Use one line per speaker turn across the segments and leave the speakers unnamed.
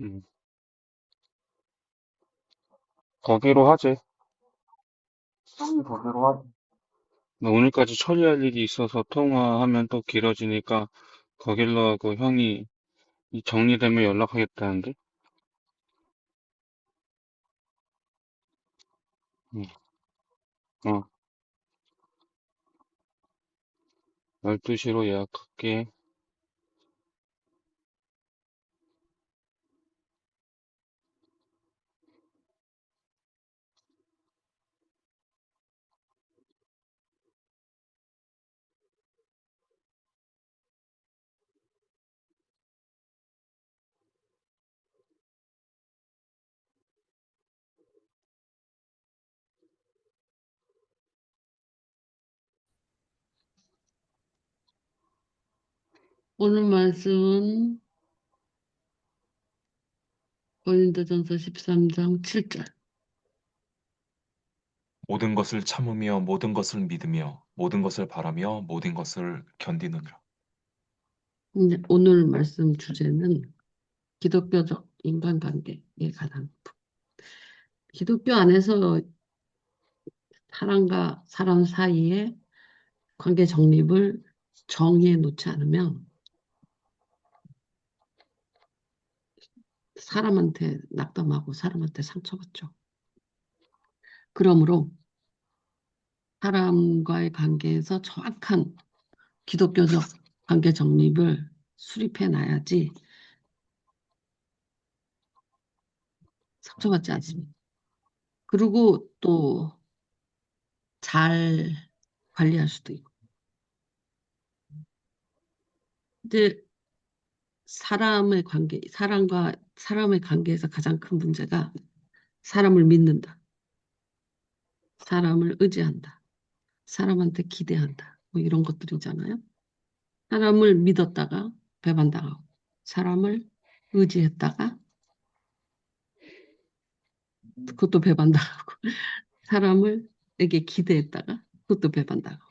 음, 거기로 하지. 거기로 하지. 나 오늘까지 처리할 일이 있어서 통화하면 또 길어지니까 거길로 하고 형이 이 정리되면 연락하겠다는데? 응. 어, 12시로 예약할게.
오늘 말씀은 고린도전서 13장 7절.
모든 것을 참으며 모든 것을 믿으며 모든 것을 바라며 모든 것을 견디느니라.
오늘 말씀 주제는 기독교적 인간관계에 관한 기독교 안에서 사람과 사람 사이의 관계 정립을 정의해 놓지 않으면 사람한테 낙담하고 사람한테 상처받죠. 그러므로 사람과의 관계에서 정확한 기독교적 관계 정립을 수립해 놔야지 상처받지 않습니다. 그리고 또 잘 관리할 수도 있고. 이제 사람과 사람의 관계에서 가장 큰 문제가 사람을 믿는다, 사람을 의지한다, 사람한테 기대한다, 뭐 이런 것들이잖아요. 사람을 믿었다가 배반당하고, 사람을 의지했다가 그것도 배반당하고, 사람을에게 기대했다가 그것도 배반당하고.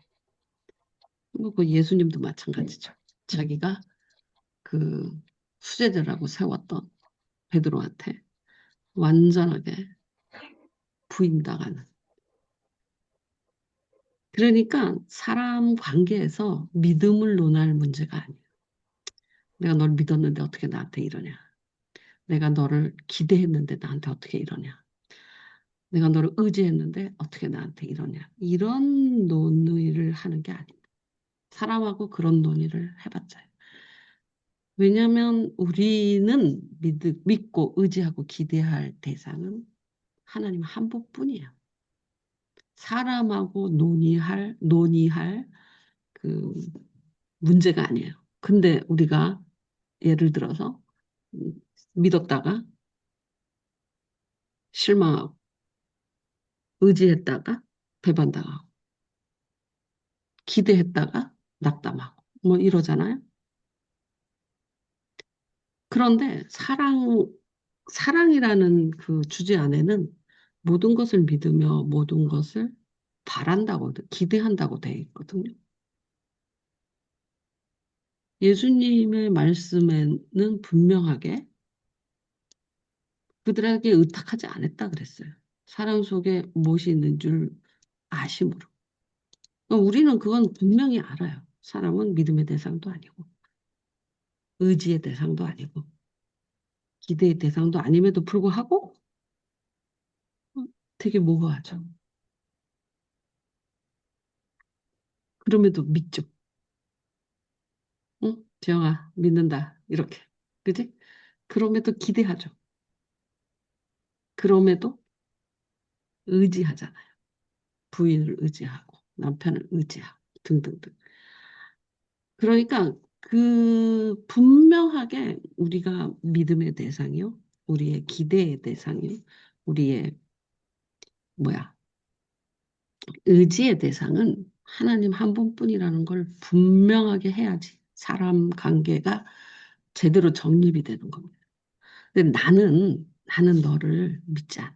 그 예수님도 마찬가지죠. 자기가 그 수제자라고 세웠던 베드로한테 완전하게 부인당하는. 그러니까 사람 관계에서 믿음을 논할 문제가 아니에요. 내가 널 믿었는데 어떻게 나한테 이러냐. 내가 너를 기대했는데 나한테 어떻게 이러냐. 내가 너를 의지했는데 어떻게 나한테 이러냐. 이런 논의를 하는 게 아닙니다. 사람하고 그런 논의를 해봤자요. 왜냐하면 우리는 믿고 의지하고 기대할 대상은 하나님 한 분뿐이에요. 사람하고 논의할 그 문제가 아니에요. 근데 우리가 예를 들어서 음, 믿었다가 실망하고 의지했다가 배반당하고 기대했다가 낙담하고 뭐 이러잖아요. 그런데 사랑이라는 그 주제 안에는 모든 것을 믿으며 모든 것을 바란다고 기대한다고 돼 있거든요. 예수님의 말씀에는 분명하게 그들에게 의탁하지 않았다 그랬어요. 사람 속에 무엇이 있는 줄 아심으로. 우리는 그건 분명히 알아요. 사람은 믿음의 대상도 아니고, 의지의 대상도 아니고, 기대의 대상도 아님에도 불구하고 되게 모호하죠. 그럼에도 믿죠. 응? 지영아, 믿는다. 이렇게. 그지? 그럼에도 기대하죠. 그럼에도 의지하잖아요. 부인을 의지하고, 남편을 의지하고, 등등등. 그러니까 그 분명하게 우리가 믿음의 대상이요, 우리의 기대의 대상이요, 우리의 뭐야, 의지의 대상은 하나님 한 분뿐이라는 걸 분명하게 해야지 사람 관계가 제대로 정립이 되는 겁니다. 근데 나는 너를 믿지 않아.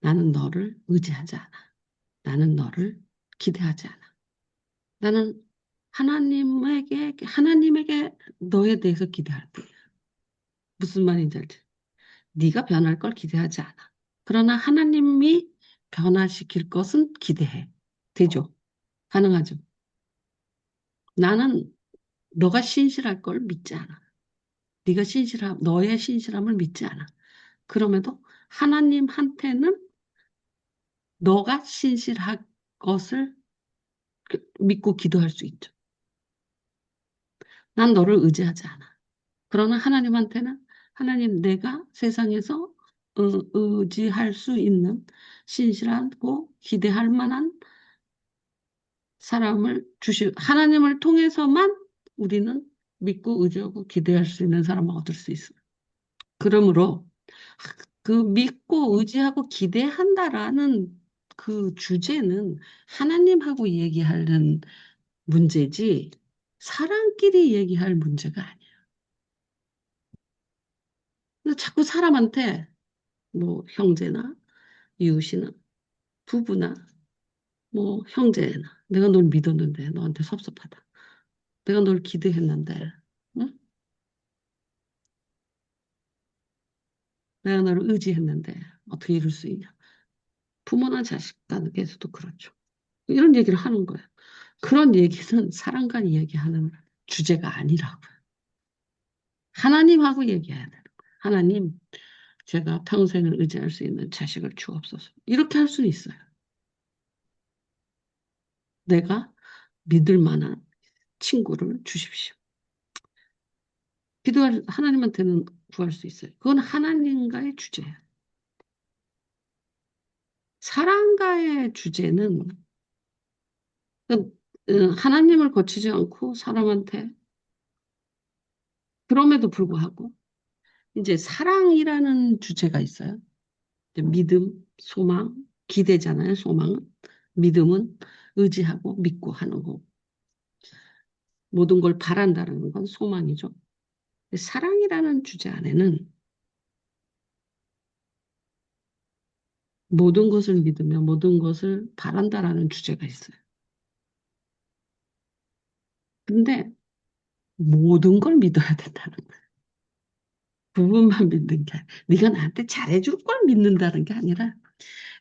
나는 너를 의지하지 않아. 나는 너를 기대하지 않아. 나는 하나님에게 너에 대해서 기대할 뿐이야. 무슨 말인지 알지? 네가 변할 걸 기대하지 않아. 그러나 하나님이 변화시킬 것은 기대해. 되죠? 가능하죠? 나는 너가 신실할 걸 믿지 않아. 너의 신실함을 믿지 않아. 그럼에도 하나님한테는 너가 신실할 것을 믿고 기도할 수 있죠. 난 너를 의지하지 않아. 그러나 하나님한테는 하나님 내가 세상에서 의지할 수 있는 신실하고 기대할 만한 사람을 하나님을 통해서만 우리는 믿고 의지하고 기대할 수 있는 사람을 얻을 수 있어요. 그러므로 그 믿고 의지하고 기대한다라는 그 주제는 하나님하고 얘기하는 문제지 사람끼리 얘기할 문제가 아니에요. 근데 자꾸 사람한테 뭐 형제나 이웃이나 부부나 뭐 형제나 내가 널 믿었는데 너한테 섭섭하다. 내가 널 기대했는데 응? 내가 너를 의지했는데 어떻게 이럴 수 있냐. 부모나 자식 관계에서도 그렇죠. 이런 얘기를 하는 거예요. 그런 얘기는 사람 간 얘기하는 주제가 아니라고요. 하나님하고 얘기해야 되는 거예요. 하나님, 제가 평생을 의지할 수 있는 자식을 주옵소서. 이렇게 할 수는 있어요. 내가 믿을 만한 친구를 주십시오. 하나님한테는 구할 수 있어요. 그건 하나님과의 주제예요. 사람과의 주제는 하나님을 거치지 않고 사람한테 그럼에도 불구하고 이제 사랑이라는 주제가 있어요. 이제 믿음, 소망, 기대잖아요. 소망은 믿음은 의지하고 믿고 하는 거. 모든 걸 바란다는 건 소망이죠. 사랑이라는 주제 안에는 모든 것을 믿으며 모든 것을 바란다라는 주제가 있어요. 근데 모든 걸 믿어야 된다는 거예요. 부분만 믿는 게 아니라 네가 나한테 잘해줄 걸 믿는다는 게 아니라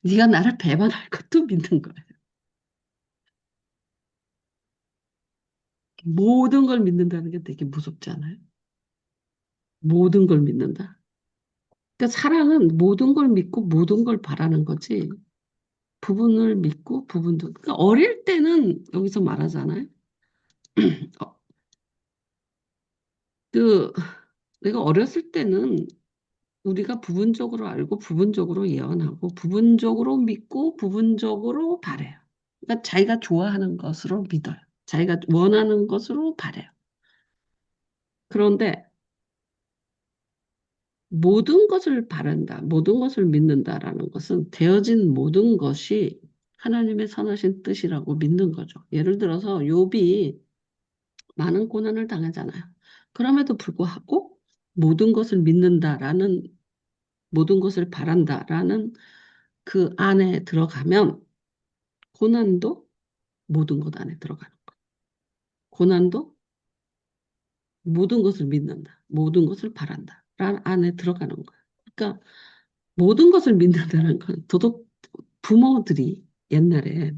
네가 나를 배반할 것도 믿는 거예요. 모든 걸 믿는다는 게 되게 무섭잖아요. 모든 걸 믿는다. 그러니까 사랑은 모든 걸 믿고 모든 걸 바라는 거지. 부분을 믿고 그러니까 어릴 때는 여기서 말하잖아요. 어, 그 내가 어렸을 때는 우리가 부분적으로 알고 부분적으로 예언하고 부분적으로 믿고 부분적으로 바래요. 그러니까 자기가 좋아하는 것으로 믿어요. 자기가 원하는 것으로 바래요. 그런데 모든 것을 바란다, 모든 것을 믿는다라는 것은 되어진 모든 것이 하나님의 선하신 뜻이라고 믿는 거죠. 예를 들어서 욥이 많은 고난을 당하잖아요. 그럼에도 불구하고 모든 것을 믿는다라는 모든 것을 바란다라는 그 안에 들어가면 고난도 모든 것 안에 들어가는 거예요. 고난도 모든 것을 믿는다, 모든 것을 바란다 라는 안에 들어가는 거예요. 그러니까 모든 것을 믿는다는 건 도덕 부모들이 옛날에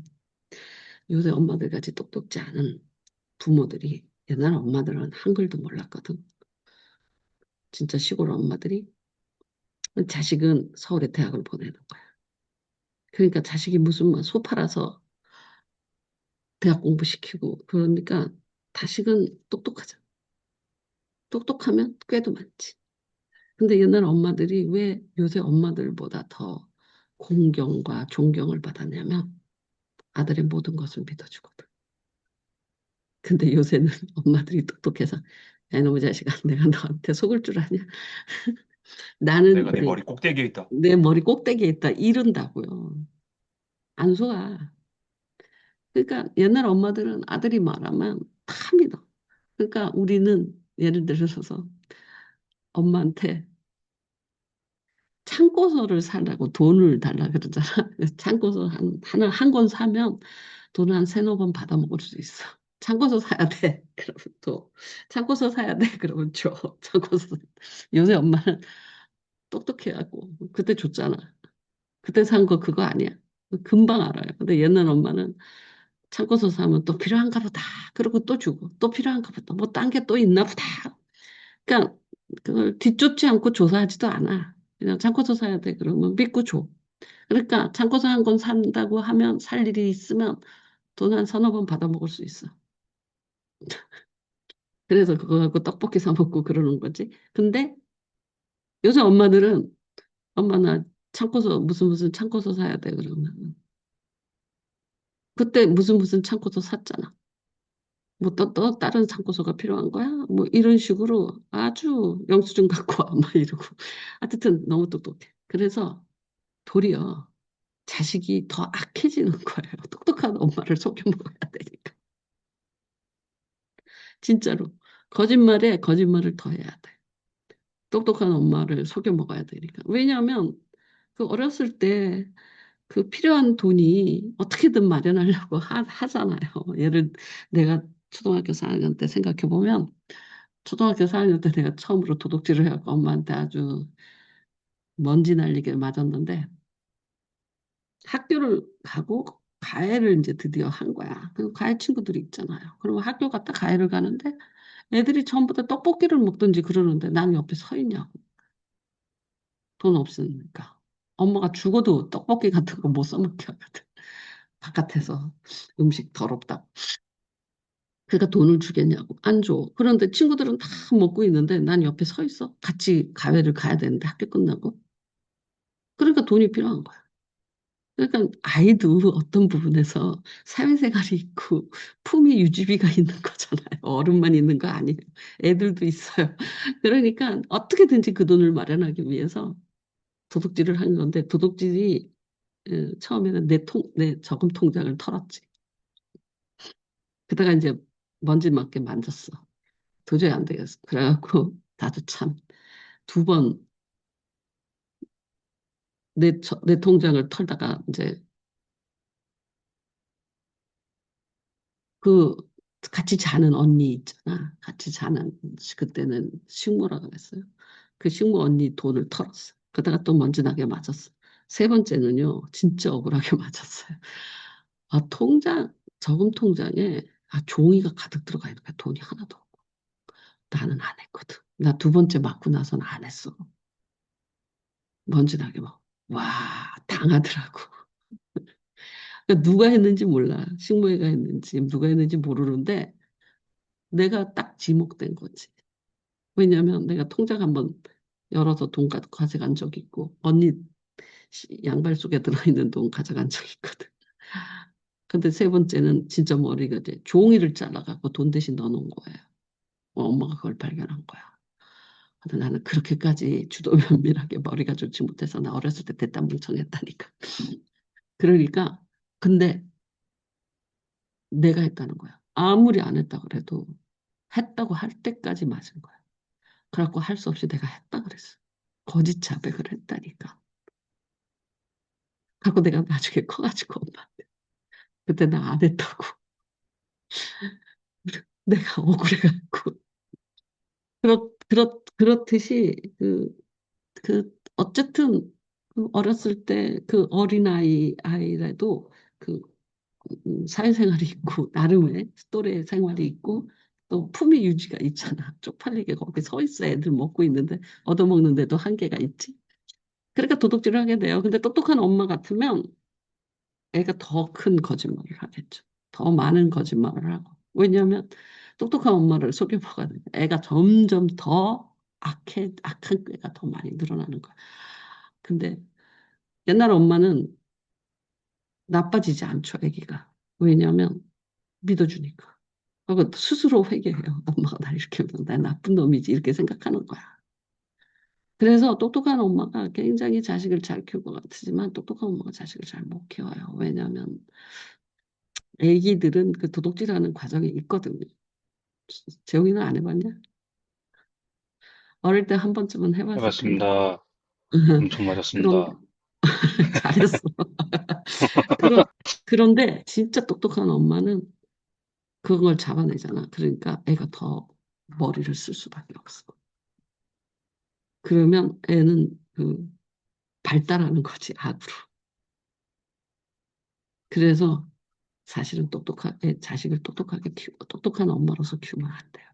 요새 엄마들 같이 똑똑지 않은 부모들이 옛날 엄마들은 한글도 몰랐거든. 진짜 시골 엄마들이 자식은 서울에 대학을 보내는 거야. 그러니까 자식이 무슨 뭐 소 팔아서 대학 공부시키고 그러니까 자식은 똑똑하죠. 똑똑하면 꾀도 많지. 근데 옛날 엄마들이 왜 요새 엄마들보다 더 공경과 존경을 받았냐면 아들의 모든 것을 믿어주거든. 근데 요새는 엄마들이 똑똑해서 야, 이놈의 자식아, 내가 너한테 속을 줄 아냐? 나는
내가 네 머리 꼭대기에 있다.
내 머리 꼭대기에 있다. 이른다고요. 안 속아. 그러니까 옛날 엄마들은 아들이 말하면 다 믿어. 그러니까 우리는 예를 들어서 엄마한테 참고서를 사라고 돈을 달라 그러잖아. 참고서 한 권 사면 돈을 한 세네 번 받아 먹을 수 있어. 참고서 사야 돼. 그러면 또 참고서 사야 돼. 그러면 줘. 참고서. 요새 엄마는 똑똑해하고. 그때 줬잖아. 그때 산 거 그거 아니야. 금방 알아요. 근데 옛날 엄마는 창고서 사면 또 필요한가 보다. 그러고 또 주고 또 필요한가 보다. 뭐 딴 게 또 있나 보다. 그러니까 그걸 뒤쫓지 않고 조사하지도 않아. 그냥 창고서 사야 돼. 그러면 믿고 줘. 그러니까 창고서 한 권 산다고 하면 살 일이 있으면 돈 한 서너 번 받아 먹을 수 있어. 그래서 그거 갖고 떡볶이 사 먹고 그러는 거지. 근데 요새 엄마들은 엄마 나 창고서 무슨 창고서 사야 돼 그러면 그때 무슨 창고서 샀잖아. 뭐 또 다른 창고서가 필요한 거야? 뭐 이런 식으로 아주 영수증 갖고 와 막 이러고 하여튼 너무 똑똑해. 그래서 도리어 자식이 더 악해지는 거예요. 똑똑한 엄마를 속여 먹어야 되니까. 진짜로 거짓말에 거짓말을 더 해야 돼. 똑똑한 엄마를 속여 먹어야 되니까. 왜냐하면 그 어렸을 때 그 필요한 돈이 어떻게든 마련하려고 하잖아요. 예를 내가 초등학교 4학년 때 생각해 보면 초등학교 4학년 때 내가 처음으로 도둑질을 해갖고 엄마한테 아주 먼지 날리게 맞았는데 학교를 가고 과외를 이제 드디어 한 거야. 그 과외 친구들이 있잖아요. 그리고 학교 갔다 과외를 가는데 애들이 전부 다 떡볶이를 먹든지 그러는데 난 옆에 서 있냐고. 돈 없으니까. 엄마가 죽어도 떡볶이 같은 거 못 써먹게 하거든. 바깥에서 음식 더럽다. 그러니까 돈을 주겠냐고. 안 줘. 그런데 친구들은 다 먹고 있는데 난 옆에 서 있어. 같이 과외를 가야 되는데 학교 끝나고. 그러니까 돈이 필요한 거야. 그러니까 아이도 어떤 부분에서 사회생활이 있고 품위 유지비가 있는 거잖아요. 어른만 있는 거 아니에요. 애들도 있어요. 그러니까 어떻게든지 그 돈을 마련하기 위해서 도둑질을 한 건데 도둑질이 처음에는 내 저금 통장을 털었지. 그다가 이제 먼지 맞게 만졌어. 도저히 안 되겠어. 그래갖고 나도 참 두 번 내 통장을 털다가 이제 그 같이 자는 언니 있잖아. 같이 자는 그때는 식모라고 했어요. 그 식모 언니 돈을 털었어. 그러다가 또 먼지 나게 맞았어. 세 번째는요, 진짜 억울하게 맞았어요. 아, 저금 통장에 종이가 가득 들어가 있는 거야. 돈이 하나도 없고. 나는 안 했거든. 나 두 번째 맞고 나서는 안 했어. 먼지 나게 막. 와, 당하더라고. 그러니까 누가 했는지 몰라. 식모애가 했는지, 누가 했는지 모르는데, 내가 딱 지목된 거지. 왜냐면 내가 통장 한번 열어서 돈 가져간 적 있고, 언니 양발 속에 들어있는 돈 가져간 적 있거든. 근데 세 번째는 진짜 머리가 돼. 종이를 잘라갖고 돈 대신 넣어놓은 거예요. 엄마가 그걸 발견한 거야. 근데 나는 그렇게까지 주도면밀하게 머리가 좋지 못해서 나 어렸을 때 대담 뭉청했다니까. 그러니까, 근데 내가 했다는 거야. 아무리 안 했다 그래도 했다고 할 때까지 맞은 거야. 그래갖고 할 수 없이 내가 했다 그랬어. 거짓 자백을 했다니까. 그래갖고 내가 나중에 커가지고 엄마한테 그때 나 안 했다고. 내가 억울해갖고. 그렇듯이 어쨌든 그 어렸을 때 그 아이라도 그 사회생활이 있고 나름의 또래 생활이 있고 또 품위 유지가 있잖아. 쪽팔리게 거기 서 있어. 애들 먹고 있는데 얻어먹는데도 한계가 있지. 그러니까 도둑질을 하게 돼요. 근데 똑똑한 엄마 같으면 애가 더 큰 거짓말을 하겠죠. 더 많은 거짓말을 하고. 왜냐하면 똑똑한 엄마를 속여먹어야 애가 점점 더 악한 애가 더 많이 늘어나는 거야. 근데 옛날 엄마는 나빠지지 않죠, 애기가. 왜냐하면 믿어주니까. 그리고 스스로 회개해요. 엄마가 나 이렇게 하면 나 나쁜 놈이지 이렇게 생각하는 거야. 그래서 똑똑한 엄마가 굉장히 자식을 잘 키울 것 같지만 똑똑한 엄마가 자식을 잘 못 키워요. 왜냐하면 애기들은 그 도둑질하는 과정이 있거든요. 재용이는 안 해봤냐? 어릴 때 한 번쯤은 해봤을 텐데.
해봤습니다. 엄청
그런
맞았습니다.
잘했어. 그런 그런데 진짜 똑똑한 엄마는 그걸 잡아내잖아. 그러니까 애가 더 머리를 쓸 수밖에 없어. 그러면 애는 그 발달하는 거지, 악으로. 그래서 사실은 자식을 똑똑하게 키우고 똑똑한 엄마로서 키우면 안 돼요.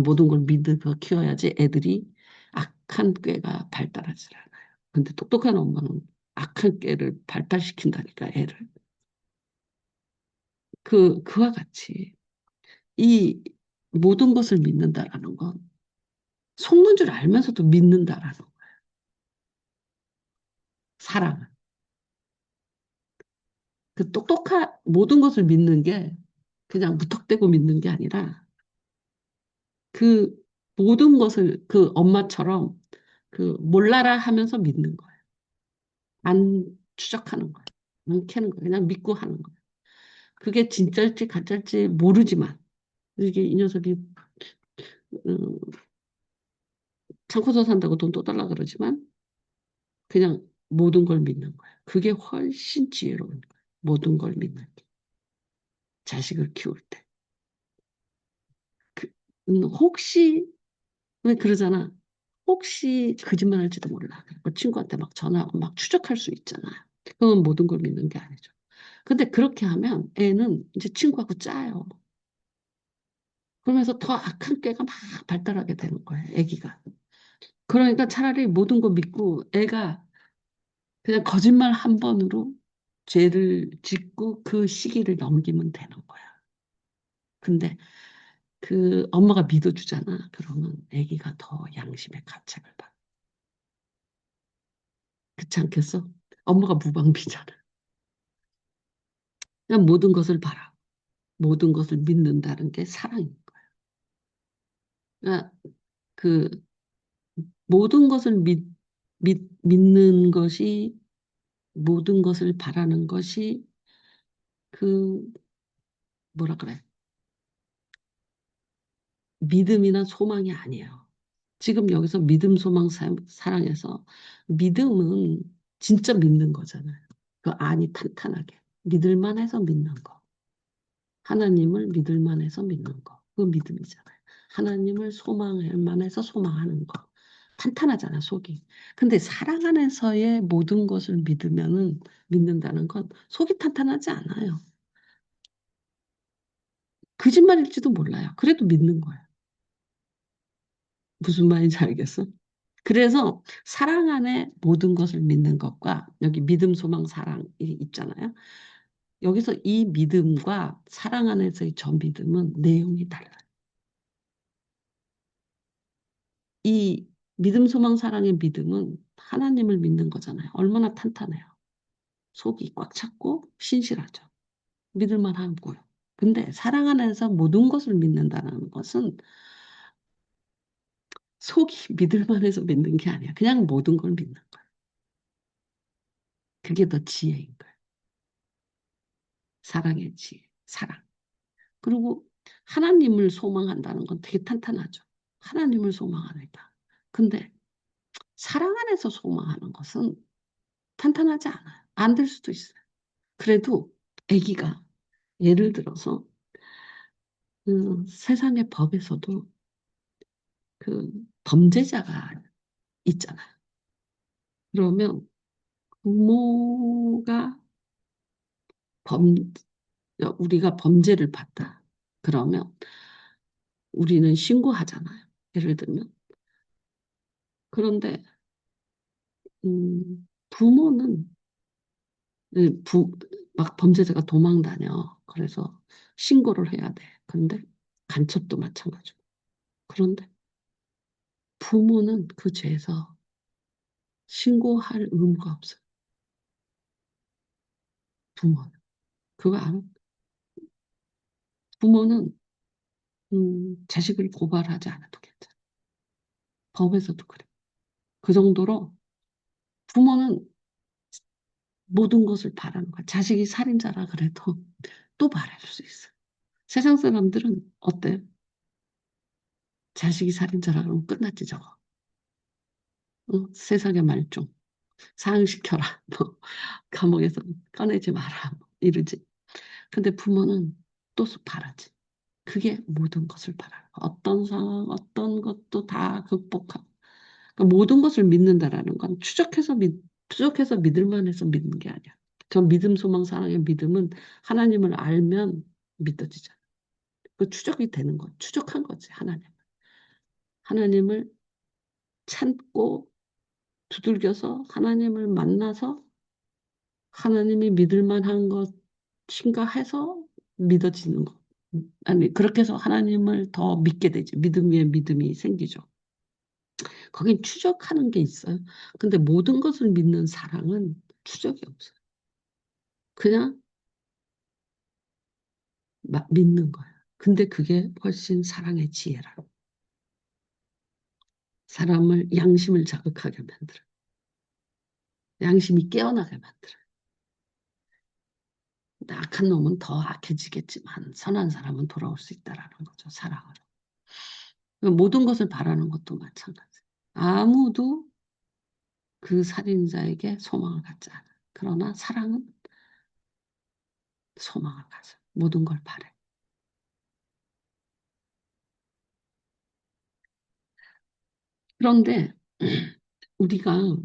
모든 걸 믿고 키워야지 애들이 악한 꾀가 발달하지 않아요. 근데 똑똑한 엄마는 악한 꾀를 발달시킨다니까, 애를. 그와 같이 이 모든 것을 믿는다라는 건 속는 줄 알면서도 믿는다라는 거예요. 사랑은. 모든 것을 믿는 게 그냥 무턱대고 믿는 게 아니라 그 모든 것을 그 엄마처럼 몰라라 하면서 믿는 거예요. 안 추적하는 거예요. 안 캐는 거예요. 그냥 믿고 하는 거예요. 그게 진짜일지 가짜일지 모르지만 이게 이 녀석이 음, 창고서 산다고 돈 또 달라 그러지만 그냥 모든 걸 믿는 거예요. 그게 훨씬 지혜로운 거예요. 모든 걸 믿는 게. 자식을 키울 때. 그, 혹시 왜 그러잖아. 혹시 거짓말 할지도 몰라. 그 친구한테 막 전화하고 막 추적할 수 있잖아요. 그건 모든 걸 믿는 게 아니죠. 근데 그렇게 하면 애는 이제 친구하고 짜요. 그러면서 더 악한 꾀가 막 발달하게 되는 거예요, 애기가. 그러니까 차라리 모든 거 믿고 애가 그냥 거짓말 한 번으로 죄를 짓고 그 시기를 넘기면 되는 거야. 근데 엄마가 믿어주잖아. 그러면 애기가 더 양심의 가책을 받아. 그렇지 않겠어? 엄마가 무방비잖아. 그냥 모든 것을 봐라. 모든 것을 믿는다는 게 사랑인 거야. 그러니까 그 모든 것을 믿는 것이 모든 것을 바라는 것이 그 뭐라 그래? 믿음이나 소망이 아니에요. 지금 여기서 믿음, 소망, 사랑해서 믿음은 진짜 믿는 거잖아요. 그 안이 탄탄하게 믿을만 해서 믿는 거. 하나님을 믿을만 해서 믿는 거. 그 믿음이잖아요. 하나님을 소망할 만해서 소망하는 거. 탄탄하잖아, 속이. 근데 사랑 안에서의 모든 것을 믿는다는 건 속이 탄탄하지 않아요. 거짓말일지도 몰라요. 그래도 믿는 거예요. 무슨 말인지 알겠어? 그래서 사랑 안에 모든 것을 믿는 것과 여기 믿음, 소망, 사랑이 있잖아요. 여기서 이 믿음과 사랑 안에서의 저 믿음은 내용이 달라요. 이 믿음, 소망, 사랑의 믿음은 하나님을 믿는 거잖아요. 얼마나 탄탄해요. 속이 꽉 찼고 신실하죠. 믿을만 하고요. 근데 사랑 안에서 모든 것을 믿는다는 것은 속이 믿을만 해서 믿는 게 아니야. 그냥 모든 걸 믿는 거야. 그게 더 지혜인 거야. 사랑의 지혜, 사랑. 그리고 하나님을 소망한다는 건 되게 탄탄하죠. 하나님을 소망하니까. 근데 사랑 안에서 소망하는 것은 탄탄하지 않아요. 안 될 수도 있어요. 그래도 아기가 예를 들어서 세상의 법에서도 그 범죄자가 있잖아요. 그러면 부모가 범, 우리가 범죄를 봤다. 그러면 우리는 신고하잖아요. 예를 들면. 그런데 부모는 막 범죄자가 도망 다녀. 그래서 신고를 해야 돼. 근데 간첩도 마찬가지고. 그런데 부모는 그 죄에서 신고할 의무가 없어요. 부모는. 그거 알아? 부모는 자식을 고발하지 않아도 괜찮아. 법에서도 그래. 그 정도로 부모는 모든 것을 바라는 거야. 자식이 살인자라 그래도 또 말할 수 있어. 세상 사람들은 어때? 자식이 살인자라 그러면 끝났지 저거. 세상의 말종. 사형시켜라. 뭐, 감옥에서 꺼내지 마라. 뭐 이러지. 근데 부모는 또 바라지. 그게 모든 것을 바라. 어떤 상황, 어떤 것도 다 극복하고. 그러니까 모든 것을 믿는다라는 건 추적해서 믿을만 해서 믿는 게 아니야. 전 믿음, 소망, 사랑의 믿음은 하나님을 알면 믿어지잖아. 그 추적이 되는 거, 추적한 거지, 하나님. 하나님을 찾고 두들겨서 하나님을 만나서 하나님이 믿을 만한 것인가 해서 믿어지는 거. 아니, 그렇게 해서 하나님을 더 믿게 되지. 믿음 위에 믿음이 생기죠. 거긴 추적하는 게 있어요. 근데 모든 것을 믿는 사랑은 추적이 없어요. 그냥 믿는 거야. 근데 그게 훨씬 사랑의 지혜라. 사람을 양심을 자극하게 만들어. 양심이 깨어나게 만들어. 근데 악한 놈은 더 악해지겠지만 선한 사람은 돌아올 수 있다라는 거죠. 사랑으로. 모든 것을 바라는 것도 마찬가지. 아무도 그 살인자에게 소망을 갖지 않아. 그러나 사랑은 소망을 가져. 모든 걸 바래. 그런데 우리가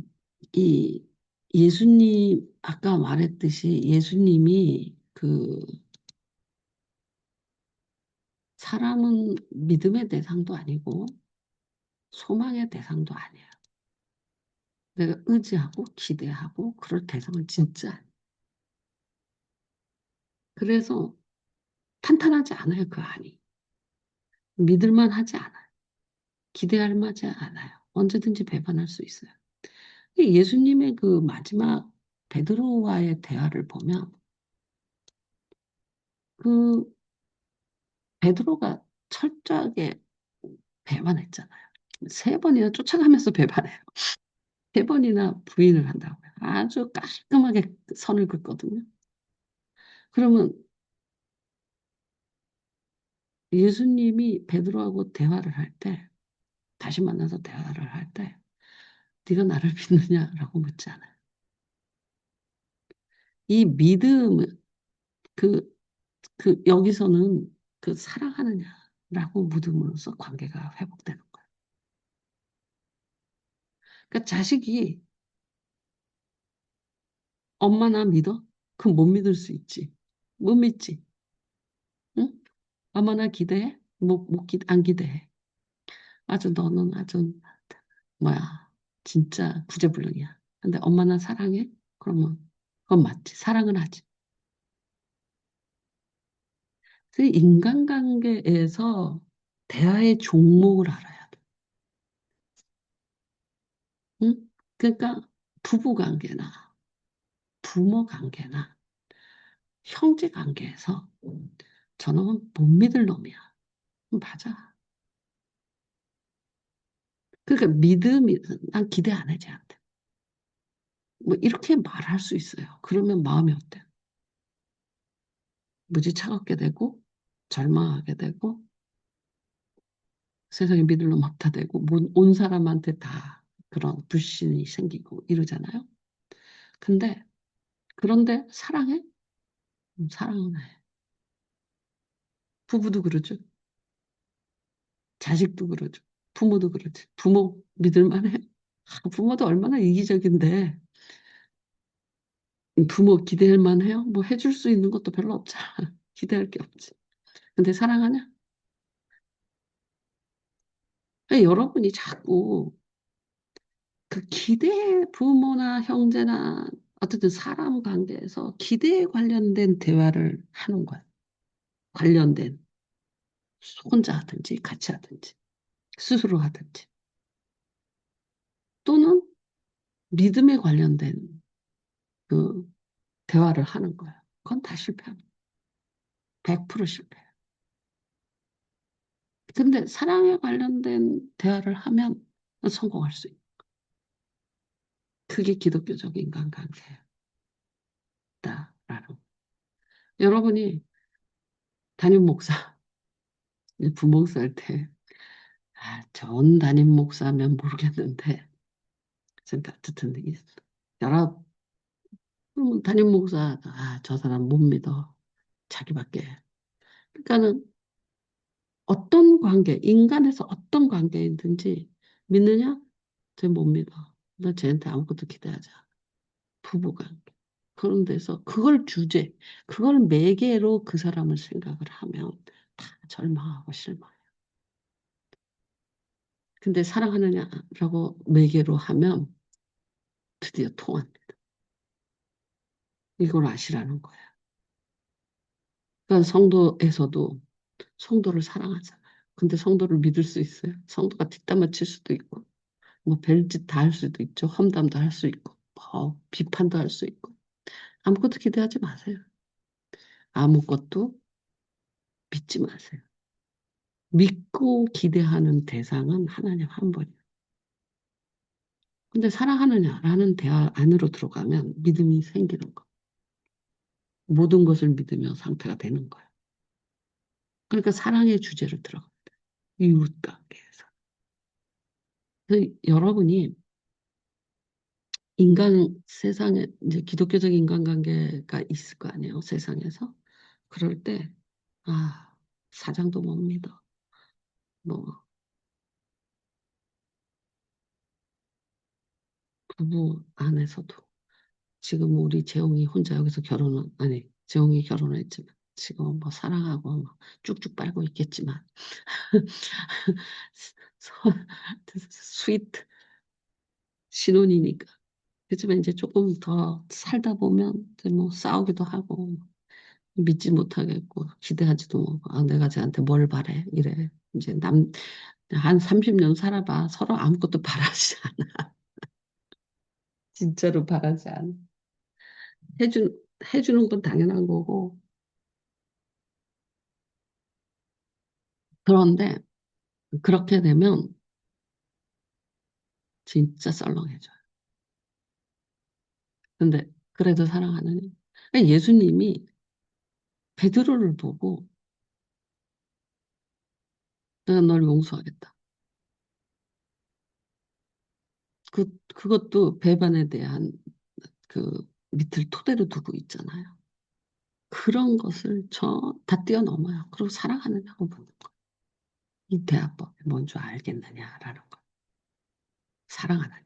이 예수님 아까 말했듯이 예수님이 그 사람은 믿음의 대상도 아니고 소망의 대상도 아니에요. 내가 의지하고 기대하고 그럴 대상은 진짜 아니에요. 그래서 탄탄하지 않아요, 그 안이. 믿을만 하지 않아요. 기대할 만하지 않아요. 언제든지 배반할 수 있어요. 예수님의 그 마지막 베드로와의 대화를 보면 그 베드로가 철저하게 배반했잖아요. 세 번이나 쫓아가면서 배반해요. 세 번이나 부인을 한다고요. 아주 깔끔하게 선을 긋거든요. 그러면 예수님이 베드로하고 대화를 할 때, 다시 만나서 대화를 할 때, 네가 나를 믿느냐라고 묻지 않아요. 이 믿음, 그, 여기서는 그 사랑하느냐라고 묻음으로써 관계가 회복되는 거예요. 그러니까 자식이 엄마 나 믿어? 그럼 못 믿을 수 있지. 못 믿지. 응? 엄마 나 기대해? 안 기대해. 아주 너는 아주 뭐야 진짜 구제불능이야. 근데 엄마 나 사랑해? 그러면 그건 맞지. 사랑은 하지. 그래서 인간관계에서 대화의 종목을 알아야 돼. 응? 그러니까 부부관계나 부모관계나 형제관계에서 저놈은 못 믿을 놈이야. 맞아. 그러니까 믿음이 난 기대 안 해, 쟤한테. 뭐 이렇게 말할 수 있어요. 그러면 마음이 어때? 무지 차갑게 되고 절망하게 되고 세상에 믿을 놈 없다 되고 온 사람한테 다 그런 불신이 생기고 이러잖아요. 근데 그런데 사랑해? 사랑은 해. 부부도 그러죠. 자식도 그러죠. 부모도 그러지. 부모 믿을 만해? 부모도 얼마나 이기적인데 부모 기대할 만해요? 뭐 해줄 수 있는 것도 별로 없잖아. 기대할 게 없지. 근데 사랑하냐? 여러분이 자꾸 그 기대 부모나 형제나 어쨌든 사람 관계에서 기대에 관련된 대화를 하는 거야. 관련된 혼자 하든지 같이 하든지 스스로 하든지 또는 믿음에 관련된 그 대화를 하는 거야. 그건 다 실패합니다. 100% 실패해요. 근데 사랑에 관련된 대화를 하면 성공할 수 있다. 그게 기독교적 인간관계다라는. 여러분이 담임 목사, 부목사 할 때, 전 담임 목사면 모르겠는데, 어쨌든, 여러, 담임 목사, 저 사람 못 믿어. 자기밖에. 그러니까는 어떤 관계, 인간에서 어떤 관계이든지 믿느냐? 쟤 못 믿어. 나 쟤한테 아무것도 기대하지 않아. 부부관계. 그런 데서 그걸 매개로 그 사람을 생각을 하면 다 절망하고 실망해. 근데 사랑하느냐라고 매개로 하면 드디어 통합니다. 이걸 아시라는 거예요. 그러니까 성도에서도 성도를 사랑하잖아요. 근데 성도를 믿을 수 있어요. 성도가 뒷담화 칠 수도 있고, 뭐 별짓 다 할 수도 있죠. 험담도 할 수 있고, 뭐 비판도 할 수 있고. 아무것도 기대하지 마세요. 아무것도 믿지 마세요. 믿고 기대하는 대상은 하나님 한 분이에요. 근데 사랑하느냐라는 대화 안으로 들어가면 믿음이 생기는 거. 모든 것을 믿으며 상태가 되는 거예요. 그러니까 사랑의 주제를 들어갑니다. 이웃 관계에서. 그래서 여러분이 세상에, 이제 기독교적 인간관계가 있을 거 아니에요, 세상에서. 그럴 때, 사장도 못 믿어. 뭐, 부부 안에서도. 지금 우리 재홍이 혼자 여기서 아니, 재홍이 결혼을 했지만, 지금 뭐 사랑하고 뭐 쭉쭉 빨고 있겠지만, 스위트 신혼이니까. 그렇지만 이제 조금 더 살다 보면 이제 뭐 싸우기도 하고, 믿지 못하겠고 기대하지도 못하고 내가 쟤한테 뭘 바래 이래 이제 한 30년 살아봐 서로 아무것도 바라지 않아 진짜로 바라지 않아 해준 해주는 건 당연한 거고 그런데 그렇게 되면 진짜 썰렁해져요. 근데 그래도 사랑하느니 그러니까 예수님이 베드로를 보고 내가 널 용서하겠다. 그것도 배반에 대한 그 밑을 토대로 두고 있잖아요. 그런 것을 다 뛰어넘어요. 그리고 사랑하느냐고 묻는 거예요. 이 대화법이 뭔 줄 알겠느냐라는 거. 사랑하느냐.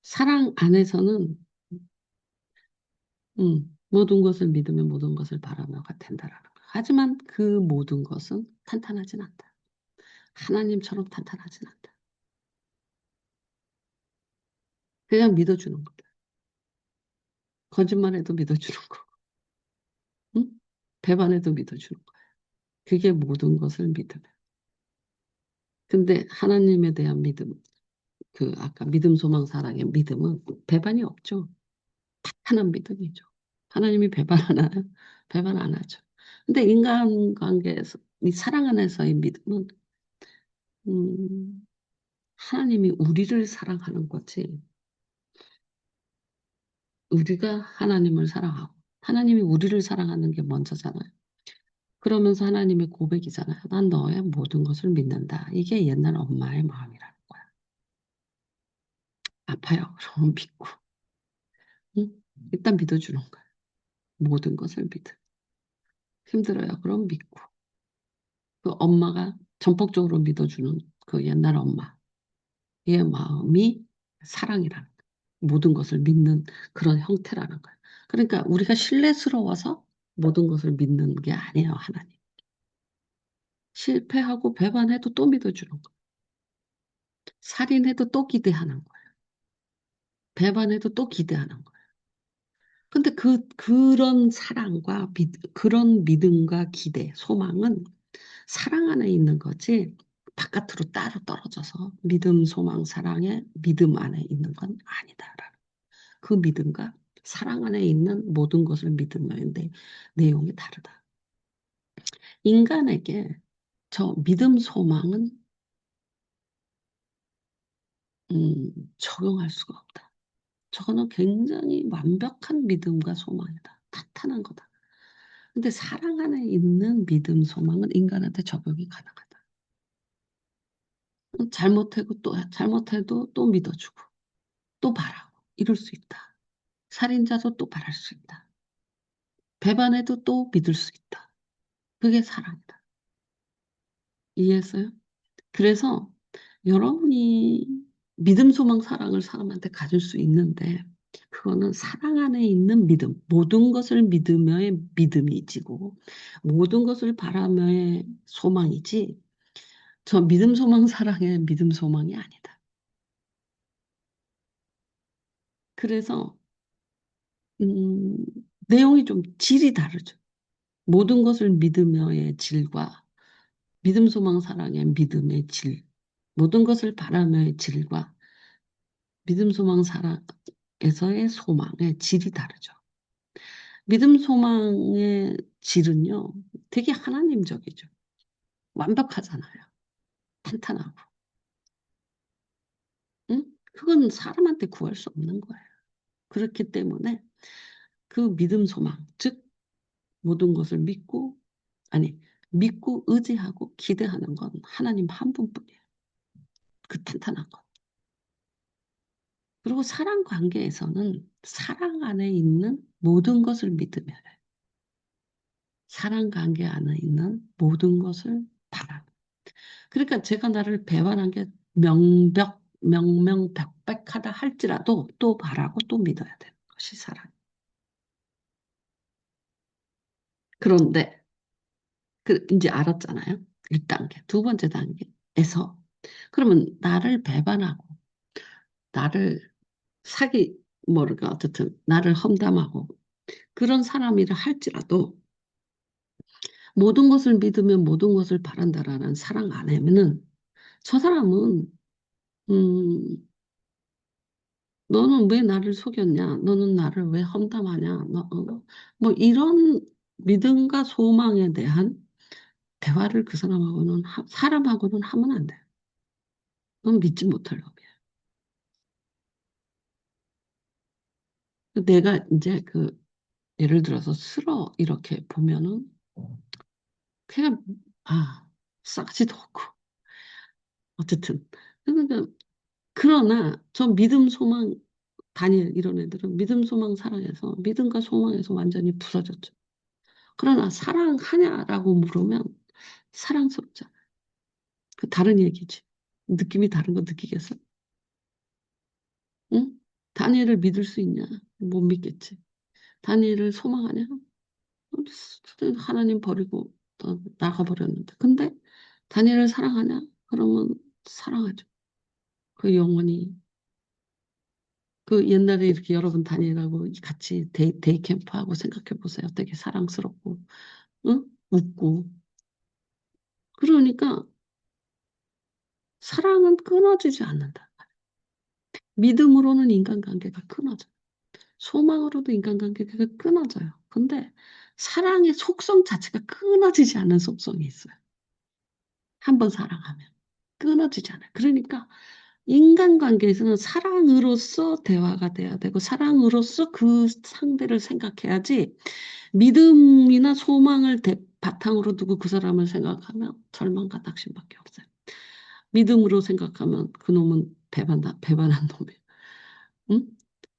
사랑 안에서는 모든 것을 믿으면 모든 것을 바라며가 된다라는 거. 하지만 그 모든 것은 탄탄하진 않다. 하나님처럼 탄탄하진 않다. 그냥 믿어주는 거다. 거짓말해도 믿어주는 거. 응? 배반해도 믿어주는 거야. 그게 모든 것을 믿으면. 근데 하나님에 대한 믿음, 아까 믿음, 소망, 사랑의 믿음은 배반이 없죠. 탄탄한 믿음이죠. 하나님이 배반하나요? 배반 안 하죠. 근데 인간관계에서, 이 사랑 안에서의 믿음은, 음, 하나님이 우리를 사랑하는 거지. 우리가 하나님을 사랑하고, 하나님이 우리를 사랑하는 게 먼저잖아요. 그러면서 하나님의 고백이잖아요. 난 너의 모든 것을 믿는다. 이게 옛날 엄마의 마음이라는 거야. 아파요. 그럼 믿고. 응? 일단 믿어주는 거야. 모든 것을 믿어. 힘들어요. 그럼 믿고. 그 엄마가 전폭적으로 믿어주는 그 옛날 엄마의 마음이 사랑이라는 거야. 모든 것을 믿는 그런 형태라는 거야. 그러니까 우리가 신뢰스러워서 모든 것을 믿는 게 아니에요, 하나님. 실패하고 배반해도 또 믿어주는 거야. 살인해도 또 기대하는 거야. 배반해도 또 기대하는 거야. 근데 그런 사랑과 그런 믿음과 기대, 소망은 사랑 안에 있는 거지 바깥으로 따로 떨어져서 믿음, 소망, 사랑의 믿음 안에 있는 건 아니다라는 그 믿음과 사랑 안에 있는 모든 것을 믿음인데 내용이 다르다. 인간에게 저 믿음, 소망은 적용할 수가 없다. 저거는 굉장히 완벽한 믿음과 소망이다. 탄탄한 거다. 근데 사랑 안에 있는 믿음, 소망은 인간한테 적용이 가능하다. 잘못해도 또 믿어주고 또 바라고 이럴 수 있다. 살인자도 또 바랄 수 있다. 배반해도 또 믿을 수 있다. 그게 사랑이다. 이해했어요? 그래서 여러분이 믿음, 소망, 사랑을 사람한테 가질 수 있는데 그거는 사랑 안에 있는 믿음, 모든 것을 믿으며의 믿음이지고 모든 것을 바라며의 소망이지 저 믿음, 소망, 사랑의 믿음, 소망이 아니다. 그래서 음, 내용이 좀 질이 다르죠. 모든 것을 믿으며의 질과 믿음, 소망, 사랑의 믿음의 질, 모든 것을 바라며의 질과 믿음, 소망, 사랑에서의 소망의 질이 다르죠. 믿음, 소망의 질은요, 되게 하나님적이죠. 완벽하잖아요. 탄탄하고. 응? 그건 사람한테 구할 수 없는 거예요. 그렇기 때문에 그 믿음, 소망, 즉 모든 것을 아니, 믿고 의지하고 기대하는 건 하나님 한 분뿐이에요. 그 탄탄한 것. 그리고 사랑 관계에서는 사랑 안에 있는 모든 것을 믿으면 사랑 관계 안에 있는 모든 것을 바라. 그러니까 제가 나를 배반한 게 명명백백하다 할지라도 또 바라고 또 믿어야 되는 것이 사랑. 그런데 이제 알았잖아요. 1단계. 두 번째 단계에서 그러면 나를 배반하고 나를 뭐랄까 어쨌든 나를 험담하고 그런 사람이라 할지라도 모든 것을 믿으면 모든 것을 바란다라는 사랑 안에는 저 사람은 음, 너는 왜 나를 속였냐? 너는 나를 왜 험담하냐? 뭐 이런 믿음과 소망에 대한 대화를 그 사람하고는 하면 안 돼. 넌 믿지 못할 놈이야. 내가 이제 예를 들어서 이렇게 보면은 그냥 싸가지도 없고 어쨌든 그러니까 그러나 저 믿음 소망 다니엘 이런 애들은 믿음 소망 사랑해서 믿음과 소망에서 완전히 부서졌죠. 그러나 사랑하냐라고 물으면 사랑스럽잖아. 그 다른 얘기지. 느낌이 다른 거 느끼겠어? 응? 다니엘을 믿을 수 있냐? 못 믿겠지. 다니엘을 소망하냐? 하나님 버리고 또 나가버렸는데. 근데 다니엘을 사랑하냐? 그러면 사랑하죠. 그 영혼이 옛날에 이렇게 여러분 다니엘하고 같이 데이 캠프하고 생각해 보세요. 되게 사랑스럽고, 응? 웃고. 그러니까 사랑은 끊어지지 않는다. 믿음으로는 인간관계가 끊어져. 소망으로도 인간관계가 끊어져요. 근데 사랑의 속성 자체가 끊어지지 않는 속성이 있어요. 한 번 사랑하면 끊어지지 않아요. 그러니까 인간관계에서는 사랑으로서 대화가 돼야 되고 사랑으로서 그 상대를 생각해야지 믿음이나 소망을 바탕으로 두고 그 사람을 생각하면 절망과 낙심밖에 없어요. 믿음으로 생각하면 그놈은 배반한 놈이에요. 응?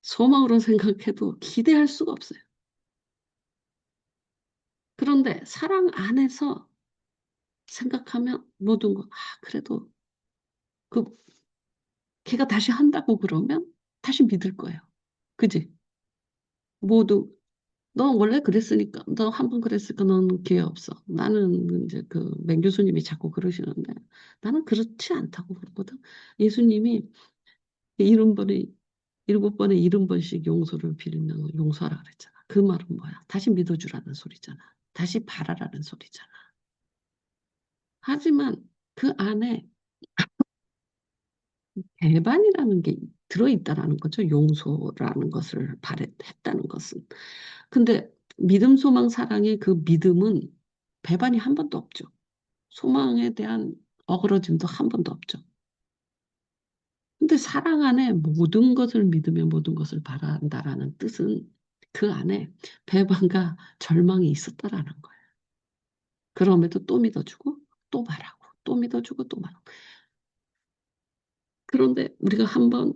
소망으로 생각해도 기대할 수가 없어요. 그런데 사랑 안에서 생각하면 모든 거, 그래도 그, 걔가 다시 한다고 그러면 다시 믿을 거예요. 그지? 모두, 너 원래 그랬으니까, 너 한 번 그랬으니까 너는 기회 없어. 나는 이제 맹 교수님이 자꾸 그러시는데 나는 그렇지 않다고 그러거든. 예수님이 70번에, 7번에 70번씩 용서를 빌면 용서하라 그랬잖아. 그 말은 뭐야? 다시 믿어주라는 소리잖아. 다시 바라라는 소리잖아. 하지만 그 안에 배반이라는 게 들어있다라는 거죠. 용서라는 것을 했다는 것은. 근데 믿음, 소망, 사랑의 그 믿음은 배반이 한 번도 없죠. 소망에 대한 어그러짐도 한 번도 없죠. 근데 사랑 안에 모든 것을 믿으며 모든 것을 바란다라는 뜻은 그 안에 배반과 절망이 있었다라는 거예요. 그럼에도 또 믿어주고 또 말하고 또 믿어주고 또 말하고. 그런데 우리가 한 번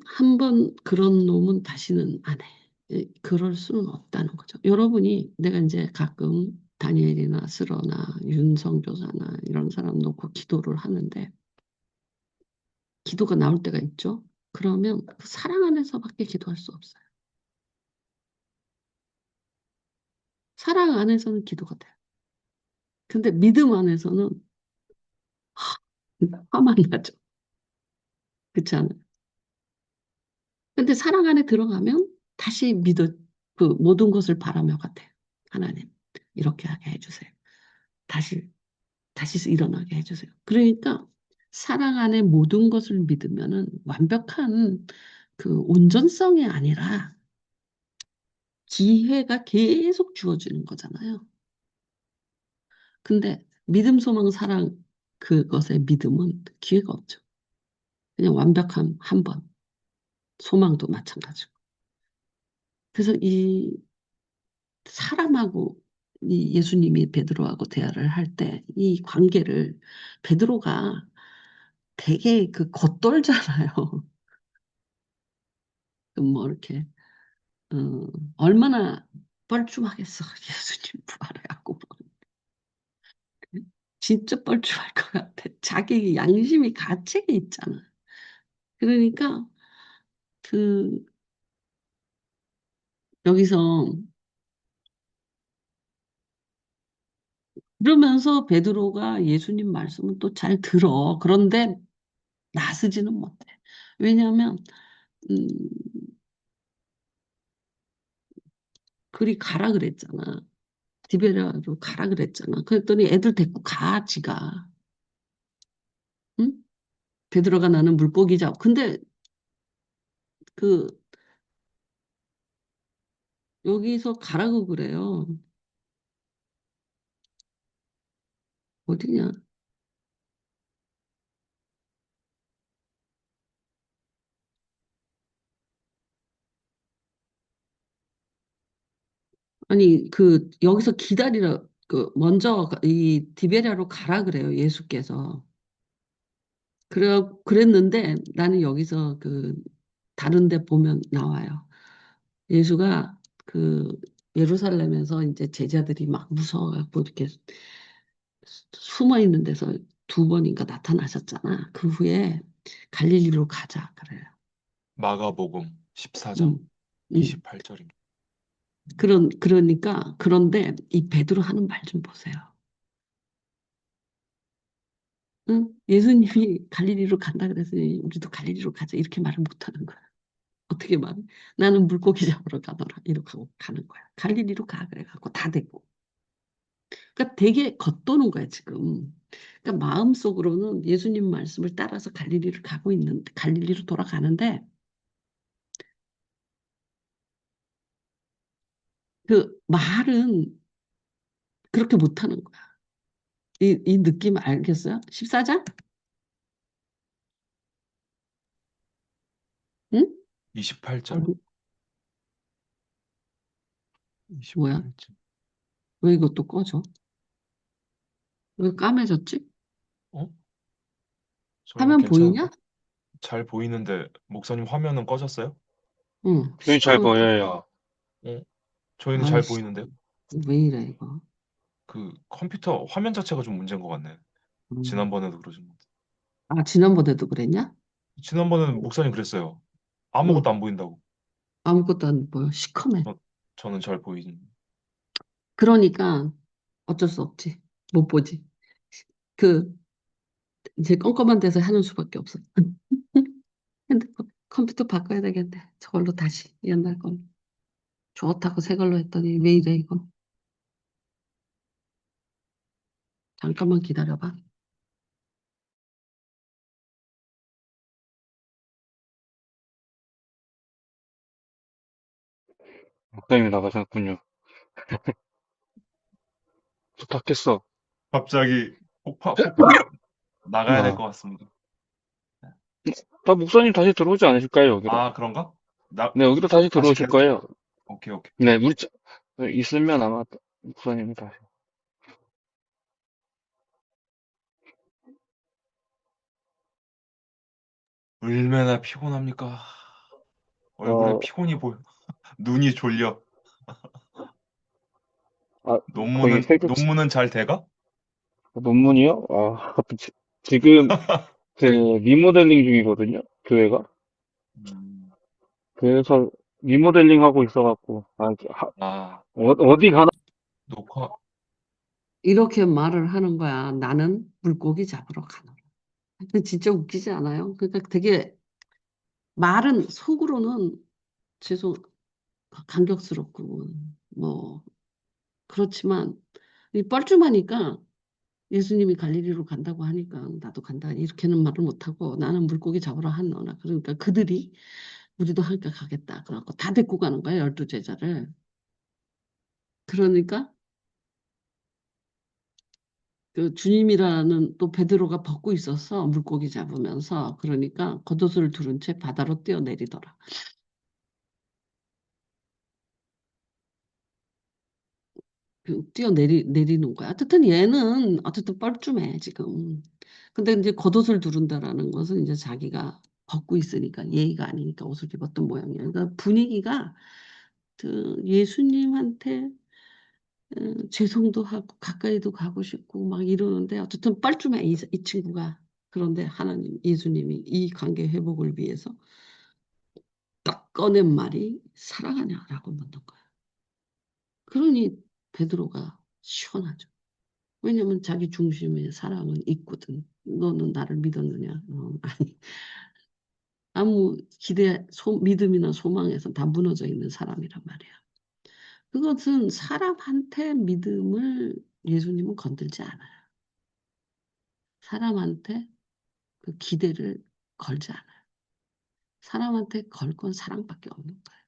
그런 놈은 다시는 안 해. 그럴 수는 없다는 거죠. 여러분이 내가 이제 가끔 다니엘이나 스러나 윤성교사나 이런 사람 놓고 기도를 하는데 기도가 나올 때가 있죠. 그러면 그 사랑 안에서밖에 기도할 수 없어요. 사랑 안에서는 기도가 돼요. 근데 믿음 안에서는 화만 나죠. 그렇지 않아요? 근데 사랑 안에 들어가면 다시 그 모든 것을 바라며 같아요. 하나님, 이렇게 하게 해주세요. 다시, 다시 일어나게 해주세요. 그러니까 사랑 안에 모든 것을 믿으면은 완벽한 그 온전성이 아니라 기회가 계속 주어지는 거잖아요. 근데 믿음, 소망, 사랑 그것의 믿음은 기회가 없죠. 그냥 완벽한 한 번. 소망도 마찬가지고. 그래서 이 사람하고 이 예수님이 베드로하고 대화를 할 때 이 관계를 베드로가 되게 그 겉돌잖아요. 그 뭐 이렇게 어, 얼마나 뻘쭘하겠어. 예수님 부활해갖고 진짜 뻘쭘할 것 같아. 자기 양심이 가책이 있잖아. 그러니까 그 여기서 그러면서 베드로가 예수님 말씀은 또 잘 들어. 그런데 나서지는 못해. 왜냐하면 음, 그리 가라 그랬잖아. 디베라로 가라 그랬잖아. 그랬더니 애들 데리고 가, 지가. 응? 베드로가 나는 물고기 잡. 근데 그 여기서 가라고 그래요. 어디냐? 아니 그 여기서 기다리라. 그 먼저 이 디베라로 가라 그래요. 예수께서. 그랬는데 나는 여기서 그 다른 데 보면 나와요. 예수가 그 예루살렘에서 이제 제자들이 막 무서워갖고 이렇게 숨어 있는 데서 두 번인가 나타나셨잖아. 그 후에 갈릴리로 가자 그래요.
마가복음 14장
음, 음.
28절입니다.
그러니까 그런데 이 베드로 하는 말 좀 보세요. 응? 예수님이 갈릴리로 간다 그랬으니 우리도 갈릴리로 가자 이렇게 말을 못 하는 거야. 어떻게 말해? 나는 물고기 잡으러 가더라 이렇게 하고 가는 거야. 갈릴리로 가 그래갖고 다 됐고. 그러니까 되게 겉도는 거야 지금. 그러니까 마음속으로는 예수님 말씀을 따라서 갈릴리를 가고 있는데 갈릴리로 돌아가는데 그 말은 그렇게 못하는 거야. 이 느낌 알겠어요? 14장? 응?
28절.
어디? 뭐야?
28절.
왜 이것도 꺼져? 왜 까매졌지?
어? 저희는
화면 보이냐?
괜찮은데? 잘 보이는데 목사님 화면은 꺼졌어요?
응,
눈이 잘
시커멓게.
보여요.
어? 저희는 잘
아이씨,
보이는데요?
왜 이래, 이거.
그 컴퓨터 화면 자체가 좀 문제인 것 같네.
음.
지난번에도 그러신 것 같아요.
아, 지난번에도 그랬냐?
지난번에는 목사님 그랬어요.
응,
아무것도 안 보인다고.
아무것도 안 보여. 시커매.
저는 잘 보이는.
그러니까 어쩔 수 없지. 못 보지. 그, 이제 껌껌한 데서 하는 수밖에 없어. 핸드폰, 컴퓨터 바꿔야 되겠네. 저걸로 다시, 옛날 걸로. 좋다고 새 걸로 했더니 왜 이래, 이거. 잠깐만 기다려봐.
목사님이 나가셨군요. 부탁했어.
갑자기 폭발 나가야 될 것
나.
같습니다.
목사님 다시 들어오지 않으실까요, 여기로?
아, 그런가? 나
네, 여기로 다시
다시
들어오실 거예요.
오케이, 오케이.
네, 있으면 아마 목사님이 다시.
얼마나 피곤합니까? 얼굴에
어,
피곤이 보여. 눈이 졸려.
거의 새벽
논문은 잘 돼가?
논문이요? 지금 그 리모델링 중이거든요, 교회가.
음,
그래서 리모델링 하고 있어갖고,
아,
어디 가나.
녹화,
이렇게 말을 하는 거야. 나는 물고기 잡으러 가노라. 근데 진짜 웃기지 않아요? 그러니까 되게 말은 속으로는 죄송 감격스럽고 뭐 그렇지만 이 뻘쭘하니까 예수님이 갈릴리로 간다고 하니까 나도 간다 이렇게는 말을 못하고 나는 물고기 잡으러 한노라. 그러니까 그들이 우리도 함께 가겠다. 그래갖고 다 데리고 가는 거야, 12제자를. 그러니까 그 주님이라는 또 베드로가 벗고 있었어. 물고기 잡으면서. 그러니까 겉옷을 두른 채 바다로 뛰어내리더라. 내리는 거야. 어쨌든 얘는 어쨌든 뻘쭘해 지금. 근데 이제 겉옷을 두른다라는 것은 이제 자기가 벗고 있으니까 예의가 아니니까 옷을 입었던 모양이야. 그러니까 분위기가 그 예수님한테 죄송도 하고 가까이도 가고 싶고 막 이러는데 어쨌든 뻘쭘해 이 친구가. 그런데 하나님 예수님이 이 관계 회복을 위해서 딱 꺼낸 말이 사랑하냐라고 묻는 거야. 그러니 베드로가 시원하죠. 왜냐면 자기 중심에 사랑은 있거든. 너는 나를 믿었느냐? 아니 아무 믿음이나 소망에서 다 무너져 있는 사람이란 말이야. 그것은 사람한테 믿음을 예수님은 건들지 않아요. 사람한테 그 기대를 걸지 않아요. 사람한테 걸 건 사랑밖에 없는 거예요.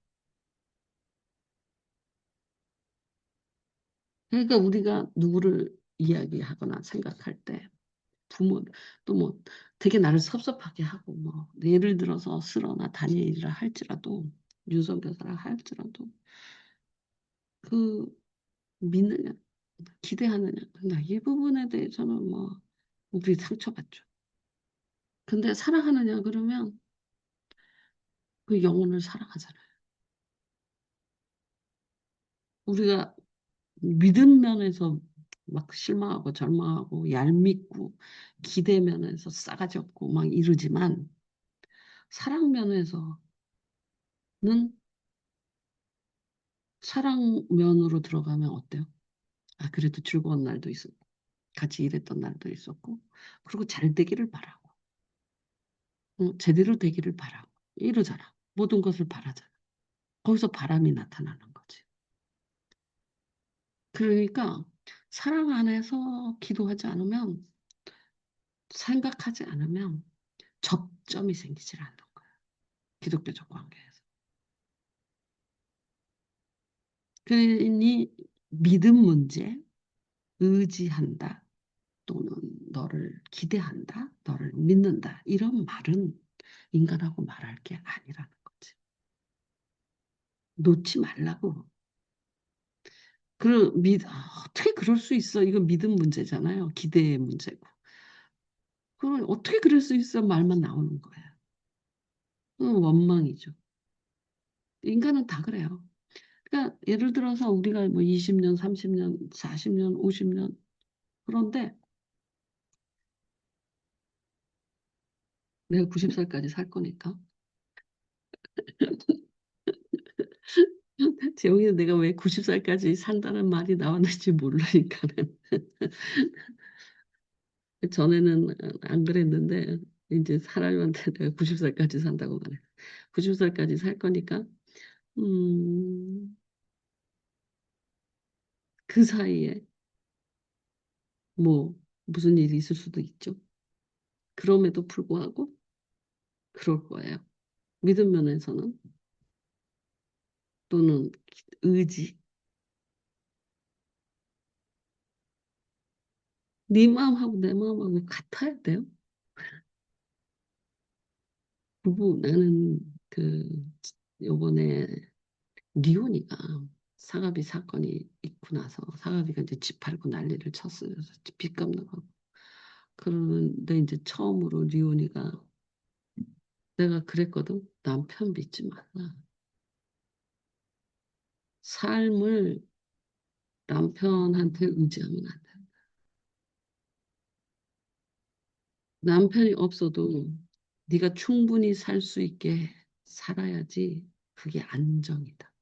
그러니까 우리가 누구를 이야기하거나 생각할 때 부모 또 뭐 되게 나를 섭섭하게 하고 뭐 예를 들어서 스러나 다니엘이라 할지라도 윤석열사라 할지라도 그 믿느냐 기대하느냐 근데 이 부분에 대해서는 뭐 우리 상처받죠. 근데 사랑하느냐 그러면 그 영혼을 사랑하잖아요. 우리가 믿음 면에서 막 실망하고 절망하고 얄밉고 기대 면에서 싸가지 없고 막 이러지만 사랑 면에서는 사랑 면으로 들어가면 어때요? 아, 그래도 즐거운 날도 있었고, 같이 일했던 날도 있었고, 그리고 잘 되기를 바라고, 제대로 되기를 바라고, 이러잖아. 모든 것을 바라잖아. 거기서 바람이 나타나는 거지. 그러니까 사랑 안에서 기도하지 않으면, 생각하지 않으면 접점이 생기질 않는 거야. 기독교적 관계에서. 그러니 믿음 문제, 의지한다, 또는 너를 기대한다, 너를 믿는다. 이런 말은 인간하고 말할 게 아니라는 거지. 놓지 말라고. 어떻게 그럴 수 있어? 이건 믿음 문제잖아요. 기대의 문제고. 그럼 어떻게 그럴 수 있어? 말만 나오는 거야. 원망이죠. 인간은 다 그래요. 그러니까 예를 들어서 우리가 뭐 20년, 30년, 40년, 50년 그런데 내가 90살까지 살 거니까 재영이는 내가 왜 90살까지 산다는 말이 나왔는지 모르니까는 전에는 안 그랬는데 이제 사람한테 내가 90살까지 산다고 말해. 90살까지 살 거니까 음, 그 사이에 뭐 무슨 일이 있을 수도 있죠. 그럼에도 불구하고 그럴 거예요. 믿음 면에서는 또는 의지. 네 마음하고 내 마음하고 같아야 돼요. 나는 그 요번에 리온이가 사가비 사건이 있고 나서 사가비가 이제 집 팔고 난리를 쳤어요. 그래서 빚 갚느라고. 그런데 이제 처음으로 리온이가 내가 그랬거든. 남편 믿지 말라. 삶을 남편한테 의지하면 안 돼. 남편이 없어도 네가 충분히 살 수 있게 살아야지 그게 안정이다.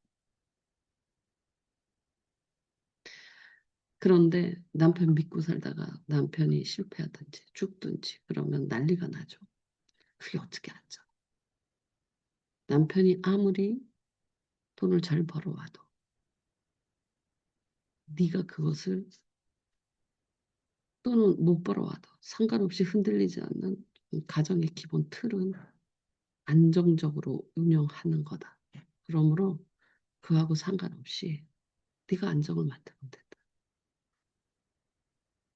그런데 남편 믿고 살다가 남편이 실패하든지 죽든지 그러면 난리가 나죠. 그게 어떻게 안정? 남편이 아무리 돈을 잘 벌어와도 네가 그것을 또는 못 벌어와도 상관없이 흔들리지 않는 이 가정의 기본 틀은 안정적으로 운영하는 거다. 그러므로 그하고 상관없이 네가 안정을 만들면 된다.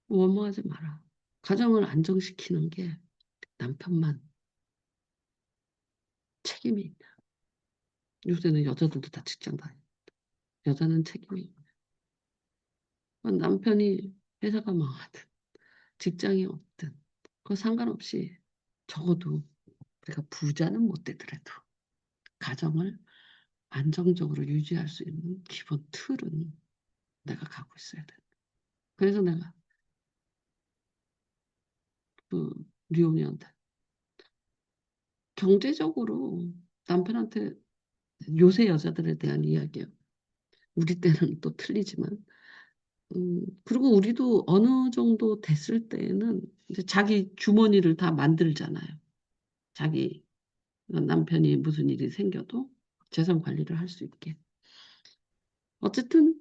원망하지 마라. 가정을 안정시키는 게 남편만 책임이 있냐. 요새는 여자들도 다 직장 다녀. 여자는 책임이 있냐. 남편이 회사가 망하든 직장이 없든 그거 상관없이 적어도 내가 부자는 못 되더라도 가정을 안정적으로 유지할 수 있는 기본 틀은 내가 갖고 있어야 돼. 그래서 내가 그 리오니한테 경제적으로 남편한테 요새 여자들에 대한 이야기예요. 우리 때는 또 틀리지만, 그리고 우리도 어느 정도 됐을 때에는 이제 자기 주머니를 다 만들잖아요. 자기 남편이 무슨 일이 생겨도 재산 관리를 할 수 있게. 어쨌든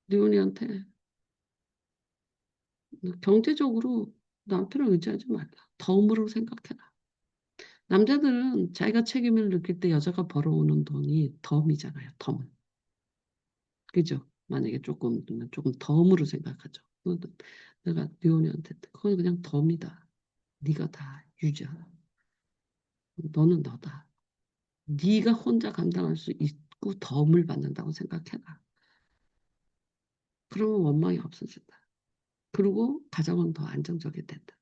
리오니한테 경제적으로 남편을 의지하지 말라. 덤으로 생각해라. 남자들은 자기가 책임을 느낄 때 여자가 벌어오는 돈이 덤이잖아요. 덤. 그죠? 만약에 조금 덤으로 생각하죠. 내가 리오니한테 그건 그냥 덤이다. 네가 다 유지하라. 너는 너다. 네가 혼자 감당할 수 있고 덤을 받는다고 생각해라. 그러면 원망이 없어진다. 그리고 가정은 더 안정적이 된다.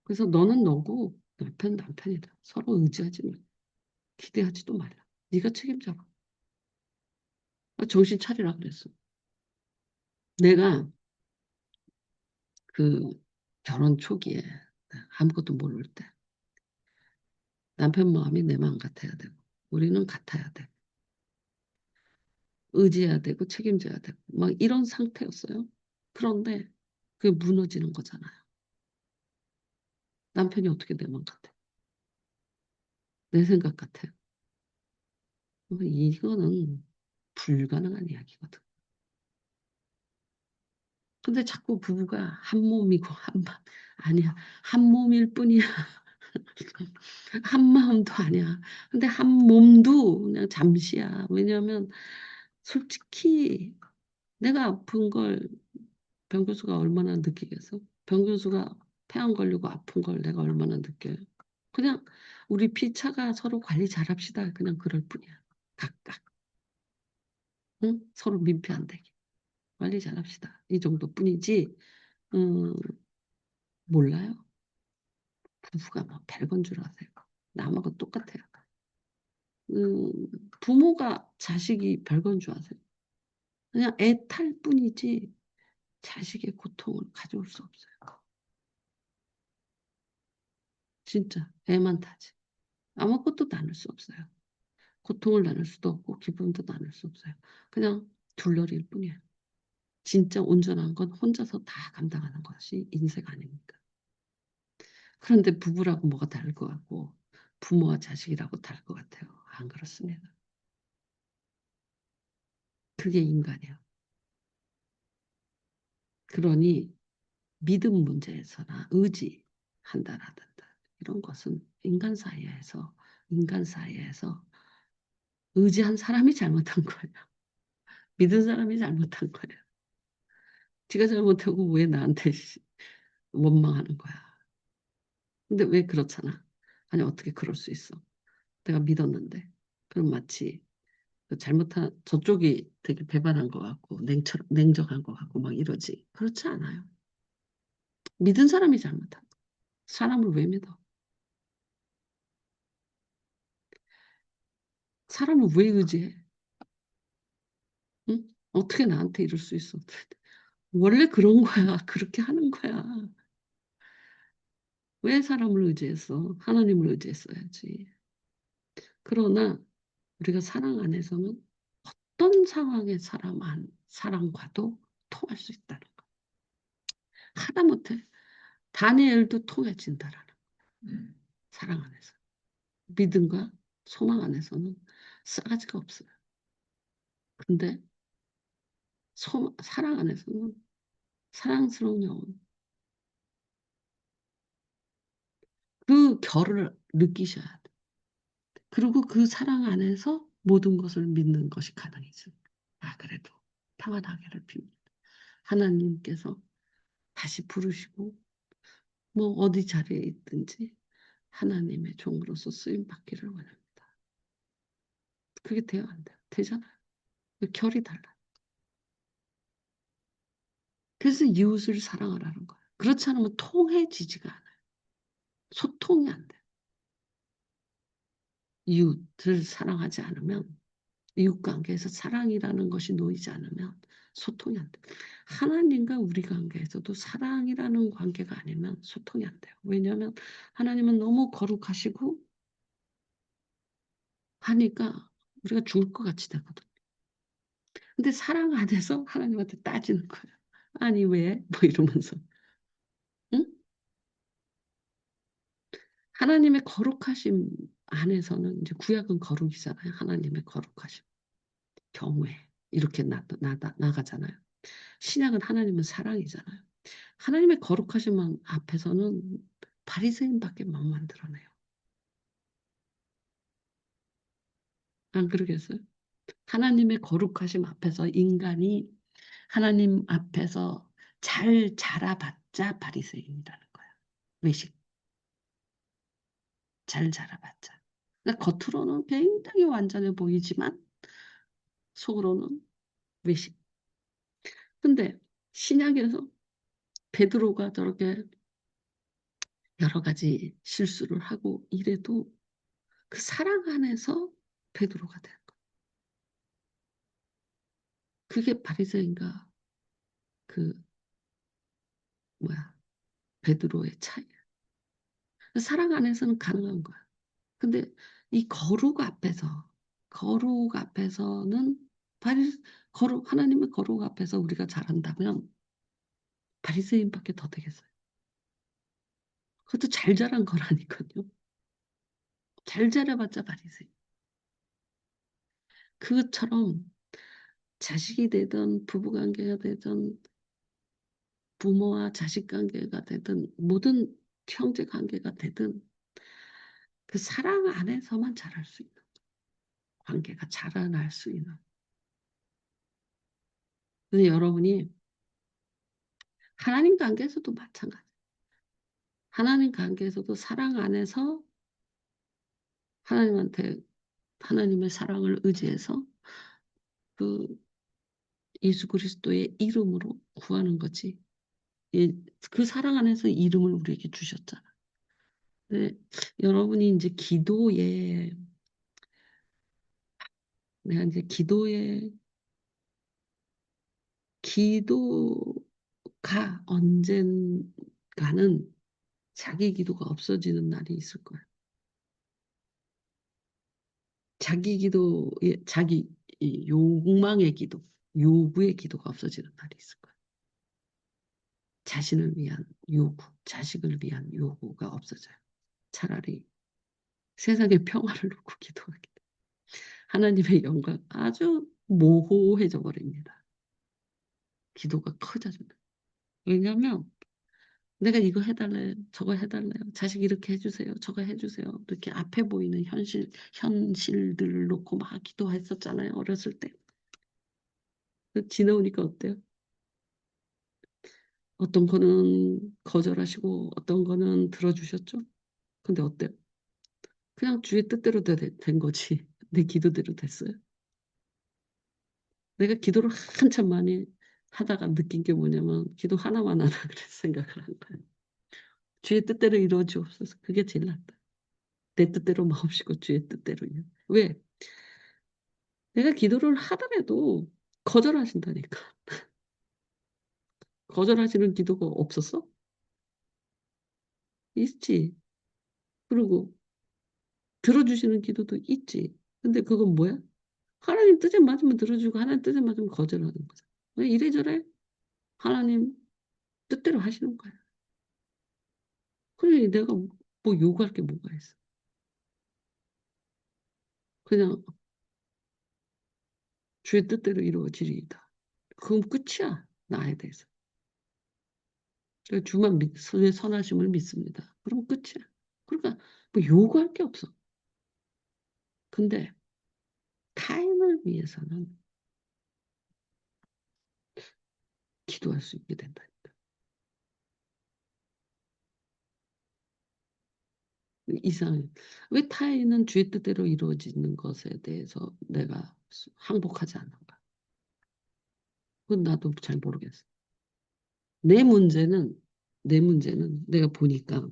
그래서 너는 너고 남편 남편이다. 서로 의지하지 마. 기대하지도 말라. 네가 책임져라. 정신 차리라 그랬어. 내가 그 결혼 초기에 아무것도 모를 때 남편 마음이 내 마음 같아야 되고 우리는 같아야 돼. 의지해야 되고 책임져야 되고 막 이런 상태였어요. 그런데 그게 무너지는 거잖아요. 남편이 어떻게 내 마음 같아? 내 생각 같아요. 이거는 불가능한 이야기거든. 근데 자꾸 부부가 한 몸이고 한 마음 아니야. 한 몸일 뿐이야. 한 마음도 아니야. 근데 한 몸도 그냥 잠시야. 왜냐하면 솔직히 내가 아픈 걸 병 교수가 얼마나 느끼겠어? 병 교수가 폐암 걸리고 아픈 걸 내가 얼마나 느껴요? 그냥 우리 피차가 서로 관리 잘합시다. 그냥 그럴 뿐이야. 각각. 응? 서로 민폐 안 되게. 관리 잘합시다. 이 정도뿐이지. 음, 몰라요. 부부가 뭐 별건 줄 아세요. 남하고 똑같아요. 음, 부모가 자식이 별건 줄 아세요. 그냥 애 탈 뿐이지 자식의 고통을 가져올 수 없어요. 진짜 애만 타지. 아무것도 나눌 수 없어요. 고통을 나눌 수도 없고 기쁨도 나눌 수 없어요. 그냥 둘러리일 뿐이에요. 진짜 온전한 건 혼자서 다 감당하는 것이 인생 아닙니까? 그런데 부부라고 뭐가 다를 것 같고 부모와 자식이라고 다를 것 같아요. 안 그렇습니다. 그게 인간이에요. 그러니 믿음 문제에서나 의지한다라든가 이런 것은 인간 사이에서 의지한 사람이 잘못한 거예요. 믿은 사람이 잘못한 거예요. 지가 잘못하고 왜 나한테 원망하는 거야. 근데 왜 그렇잖아. 아니 어떻게 그럴 수 있어. 내가 믿었는데. 그럼 마치 그 잘못한 저쪽이 되게 배반한 것 같고 냉정한 것 같고 막 이러지. 그렇지 않아요. 믿은 사람이 잘못한 거. 사람을 왜 믿어? 사람을 왜 의지해? 응? 어떻게 나한테 이럴 수 있어? 원래 그런 거야. 그렇게 하는 거야. 왜 사람을 의지했어? 하나님을 의지했어야지. 그러나 우리가 사랑 안에서는 어떤 상황의 사랑과도 통할 수 있다는 거. 하다못해 다니엘도 통해진다라는 거. 사랑 안에서. 믿음과 소망 안에서는 싸가지가 없어요. 근데 사랑 안에서는 사랑스러운 영혼, 그 결을 느끼셔야 돼. 그리고 그 사랑 안에서 모든 것을 믿는 것이 가능해져. 아, 그래도 평안하기를 빕니다. 하나님께서 다시 부르시고, 뭐 어디 자리에 있든지 하나님의 종으로서 쓰임 받기를 원합니다. 그게 돼요, 안 돼요? 되잖아요. 그 결이 달라요. 그래서 이웃을 사랑하라는 거예요. 그렇지 않으면 통해지지가 않아요. 소통이 안 돼요. 이웃을 사랑하지 않으면, 이웃 관계에서 사랑이라는 것이 놓이지 않으면 소통이 안 돼요. 하나님과 우리 관계에서도 사랑이라는 관계가 아니면 소통이 안 돼요. 왜냐하면 하나님은 너무 거룩하시고 하니까 우리가 죽을 것 같이 되거든. 근데 사랑 안에서 하나님한테 따지는 거예요. 아니 왜? 뭐 이러면서. 응? 하나님의 거룩하심 안에서는 이제 구약은 거룩이잖아요. 하나님의 거룩하심, 경외 이렇게 나가잖아요. 신약은 하나님은 사랑이잖아요. 하나님의 거룩하심 앞에서는 바리새인밖에 못 만들어내요. 안 그러겠어요? 하나님의 거룩하심 앞에서 인간이 하나님 앞에서 잘 자라봤자 바리새인이라는 거예요. 외식 잘 자라봤자. 그러니까 겉으로는 굉장히 완전해 보이지만 속으로는 외식. 근데 신약에서 베드로가 저렇게 여러 가지 실수를 하고 이래도 그 사랑 안에서 베드로가 된 거예요. 그게 바리새인과 그 뭐야 베드로의 차이야. 사랑 안에서는 가능한 거야. 근데 이 거룩 앞에서는 바리 하나님의 거룩 앞에서 우리가 잘한다면 바리새인밖에 더 되겠어요. 그것도 잘 자란 거라니까요. 잘 자라봤자 바리새인. 그것처럼 자식이 되든 부부관계가 되든 부모와 자식 관계가 되든 모든 형제 관계가 되든 그 사랑 안에서만 자랄 수 있는 관계가 자라날 수 있는. 근데 여러분이 하나님 관계에서도 마찬가지. 하나님 관계에서도 사랑 안에서 하나님한테 하나님의 사랑을 의지해서 그 예수 그리스도의 이름으로 구하는 거지. 그 사랑 안에서 이름을 우리에게 주셨잖아. 근데 여러분이 이제 내가 이제 기도가 언젠가는 자기 기도가 없어지는 날이 있을 거야. 자기 이 욕망의 기도, 요구의 기도가 없어지는 날이 있을 거야. 자신을 위한 요구, 자식을 위한 요구가 없어져요. 차라리 세상의 평화를 놓고 기도하게 돼. 하나님의 영광 아주 모호해져 버립니다. 기도가 커져진다. 왜냐하면 내가 이거 해달래, 저거 해달래요. 자식 이렇게 해주세요, 저거 해주세요. 이렇게 앞에 보이는 현실들을 놓고 막 기도했었잖아요. 어렸을 때. 지나오니까 어때요? 어떤 거는 거절하시고 어떤 거는 들어주셨죠? 근데 어때요? 그냥 주의 뜻대로 된 거지. 내 기도대로 됐어요. 내가 기도를 한참 많이 하다가 느낀 게 뭐냐면 기도 하나만 하나 그래서 생각을 한 거예요. 주의 뜻대로 이루어지옵소서. 그게 제일 낫다. 내 뜻대로 마옵시고 주의 뜻대로요. 왜? 내가 기도를 하더라도 거절하신다니까. 거절하시는 기도가 없었어? 있지. 그리고 들어주시는 기도도 있지. 근데 그건 뭐야? 하나님 뜻에 맞으면 들어주고 하나님 뜻에 맞으면 거절하는 거잖아. 왜 이래저래 하나님 뜻대로 하시는 거야. 그래 내가 뭐 요구할 게 뭐가 있어. 그냥 주의 뜻대로 이루어지리이다. 그건 끝이야. 나에 대해서. 제가 주만 주의 선하심을 믿습니다. 그럼 끝이야. 그러니까 뭐 요구할 게 없어. 근데 타인을 위해서는 기도할 수 있게 된다니까. 이상해. 왜 타인은 주의 뜻대로 이루어지는 것에 대해서 내가 항복하지 않는가? 그건 나도 잘 모르겠어. 내 문제는, 내 문제는 내가 보니까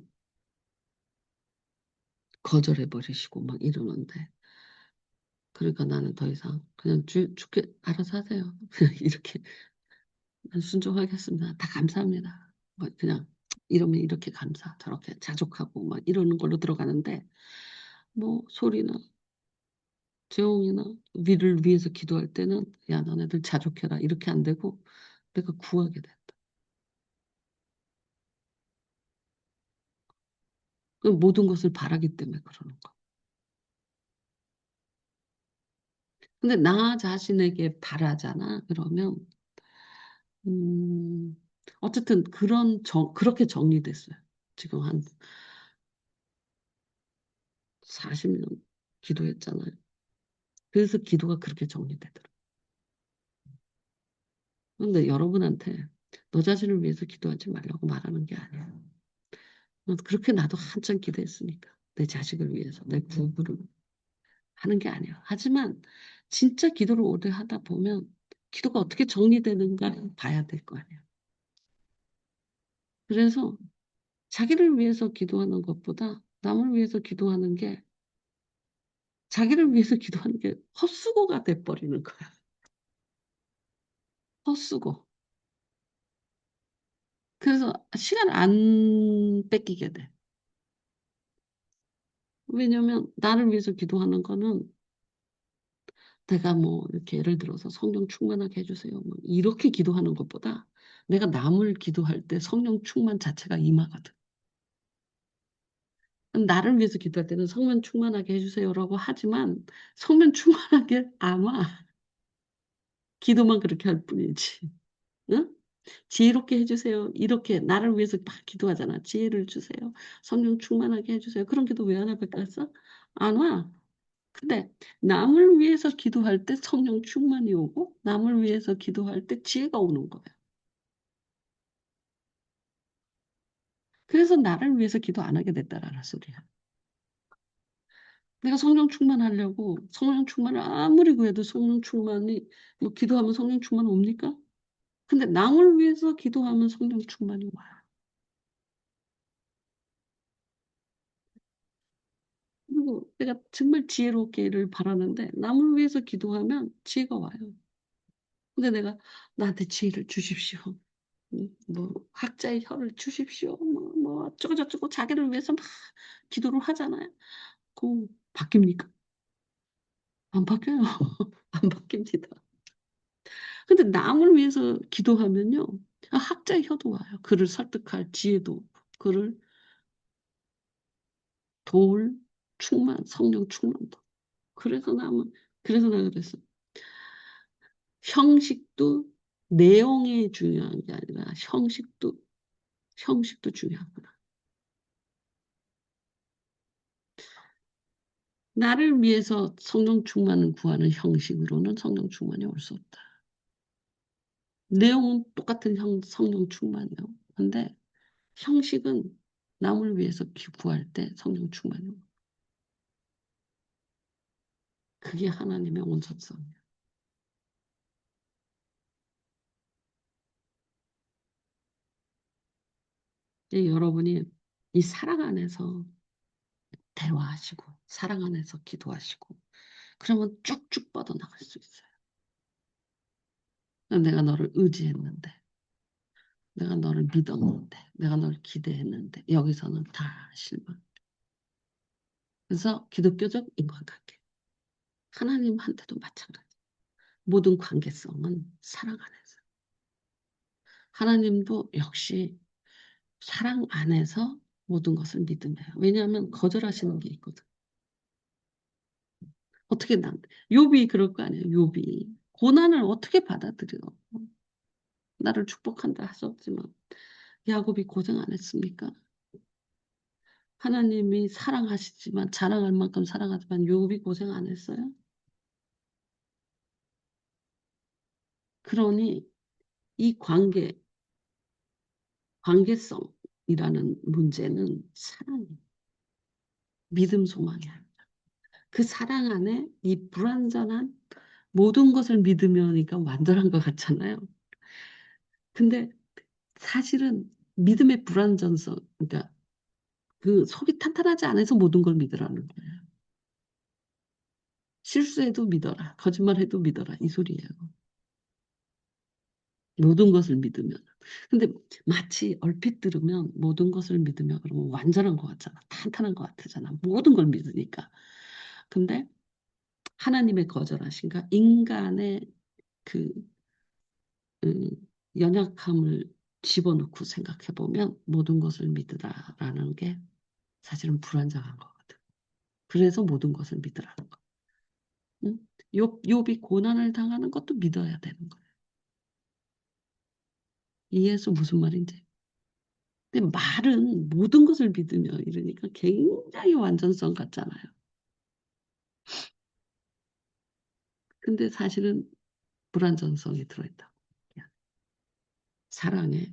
거절해버리시고 막 이러는데. 그러니까 나는 더 이상 그냥 주께 알아서 하세요. 그냥 이렇게 순종하겠습니다. 다 감사합니다. 뭐 그냥 이러면 이렇게 감사, 저렇게 자족하고 막 이러는 걸로 들어가는데 뭐 소리나 재홍이나 위를 위해서 기도할 때는 야 너네들 자족해라 이렇게 안 되고 내가 구하게 된다. 그 모든 것을 바라기 때문에 그러는 거. 근데 나 자신에게 바라잖아. 그러면 음, 어쨌든 그렇게 정리됐어요. 지금 한 40년 기도했잖아요. 그래서 기도가 그렇게 정리되더라고요. 근데 여러분한테 너 자신을 위해서 기도하지 말라고 말하는 게 아니야. 그렇게 나도 한참 기도했으니까. 내 자식을 위해서, 내 부부를 하는 게 아니야. 하지만 진짜 기도를 오래 하다 보면 기도가 어떻게 정리되는가 봐야 될 거 아니야. 그래서 자기를 위해서 기도하는 것보다 남을 위해서 기도하는 게 자기를 위해서 기도하는 게 헛수고가 돼버리는 거야. 헛수고. 그래서 시간 안 뺏기게 돼. 왜냐면 나를 위해서 기도하는 거는 내가 뭐 이렇게 예를 들어서 성령 충만하게 해주세요. 뭐 이렇게 기도하는 것보다 내가 남을 기도할 때 성령 충만 자체가 임하거든. 나를 위해서 기도할 때는 성령 충만하게 해주세요라고 하지만 성령 충만하게 안 와. 기도만 그렇게 할 뿐이지. 응? 지혜롭게 해주세요. 이렇게 나를 위해서 막 기도하잖아. 지혜를 주세요. 성령 충만하게 해주세요. 그런 기도 왜 안 해봤겠어? 안 와. 근데 남을 위해서 기도할 때 성령 충만이 오고 남을 위해서 기도할 때 지혜가 오는 거야. 그래서 나를 위해서 기도 안 하게 됐다라는 소리야. 내가 성령 충만하려고 성령 충만을 아무리 구해도 성령 충만이 뭐 기도하면 성령 충만 옵니까? 근데 남을 위해서 기도하면 성령 충만이 와요. 그리고 내가 정말 지혜롭게를 바라는데 남을 위해서 기도하면 지혜가 와요. 근데 내가 나한테 지혜를 주십시오. 뭐 학자의 혀를 주십시오. 뭐 어쩌고 저쩌고 자기를 위해서 막 기도를 하잖아요. 그 바뀝니까? 안 바뀌어요. 안 바뀝니다. 근데 남을 위해서 기도하면요. 학자의 혀도 와요. 그를 설득할 지혜도, 그를 도울 충만, 성령 충만도. 그래서 그래서 내가 그랬어. 형식도 내용이 중요한 게 아니라 형식도 중요하구나. 나를 위해서 성령 충만을 구하는 형식으로는 성령 충만이 올 수 없다. 내용은 똑같은 성령 충만이요. 근데 형식은 남을 위해서 구할 때 성령 충만이 요. 그게 하나님의 온전성이에요. 여러분이 이 사랑 안에서 대화하시고 사랑 안에서 기도하시고 그러면 쭉쭉 뻗어나갈 수 있어요. 내가 너를 의지했는데 내가 너를 믿었는데, 내가 너를 기대했는데, 여기서는 다 실망. 그래서 기독교적 인간관계, 하나님한테도 마찬가지. 모든 관계성은 사랑 안에서. 하나님도 역시 사랑 안에서 모든 것을 믿으며요. 왜냐하면 거절하시는 게 있거든. 어떻게 욥이 그럴 거 아니에요. 욥이 고난을 어떻게 받아들여? 나를 축복한다 하셨지만 야곱이 고생 안 했습니까? 하나님이 사랑하시지만 자랑할 만큼 사랑하지만 욥이 고생 안 했어요? 그러니 이 관계성이라는 문제는 사랑이 믿음 소망이야. 그 사랑 안에 이 불완전한 모든 것을 믿으면니까 완전한 것 같잖아요. 근데 사실은 믿음의 불완전성, 그러니까 그 속이 탄탄하지 않아서 모든 걸 믿으라는 거예요. 실수해도 믿어라. 거짓말해도 믿어라. 이 소리예요. 모든 것을 믿으면. 근데 마치 얼핏 들으면 모든 것을 믿으면 그러면 완전한 것 같잖아. 탄탄한 것 같잖아. 모든 걸 믿으니까. 근데 하나님의 거절하신가 인간의 그 음, 연약함을 집어넣고 생각해 보면 모든 것을 믿으라라는 게 사실은 불완전한 거거든. 그래서 모든 것을 믿으라는 거. 응? 욥이 고난을 당하는 것도 믿어야 되는 거예요. 이해해서 무슨 말인지. 근데 말은 모든 것을 믿으며 이러니까 굉장히 완전성 같잖아요. 근데 사실은 불완전성이 들어있다. 사랑에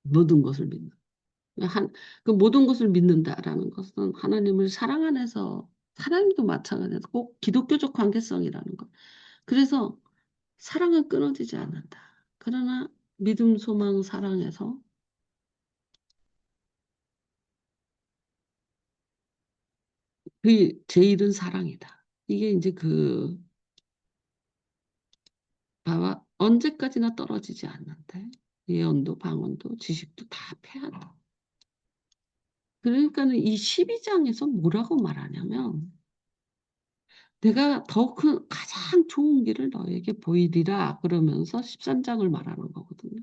모든 것을 믿는. 그 모든 것을 믿는다라는 것은 하나님을 사랑 안에서 하나님도 마찬가지로 꼭 기독교적 관계성이라는 것. 그래서 사랑은 끊어지지 않는다. 그러나 믿음, 소망, 사랑에서 그 제일은 사랑이다. 이게 이제 그 나와 언제까지나 떨어지지 않는데 예언도 방언도 지식도 다 패한다. 그러니까는 이 12장에서 뭐라고 말하냐면 내가 더 큰 가장 좋은 길을 너에게 보이리라 그러면서 13장을 말하는 거거든요.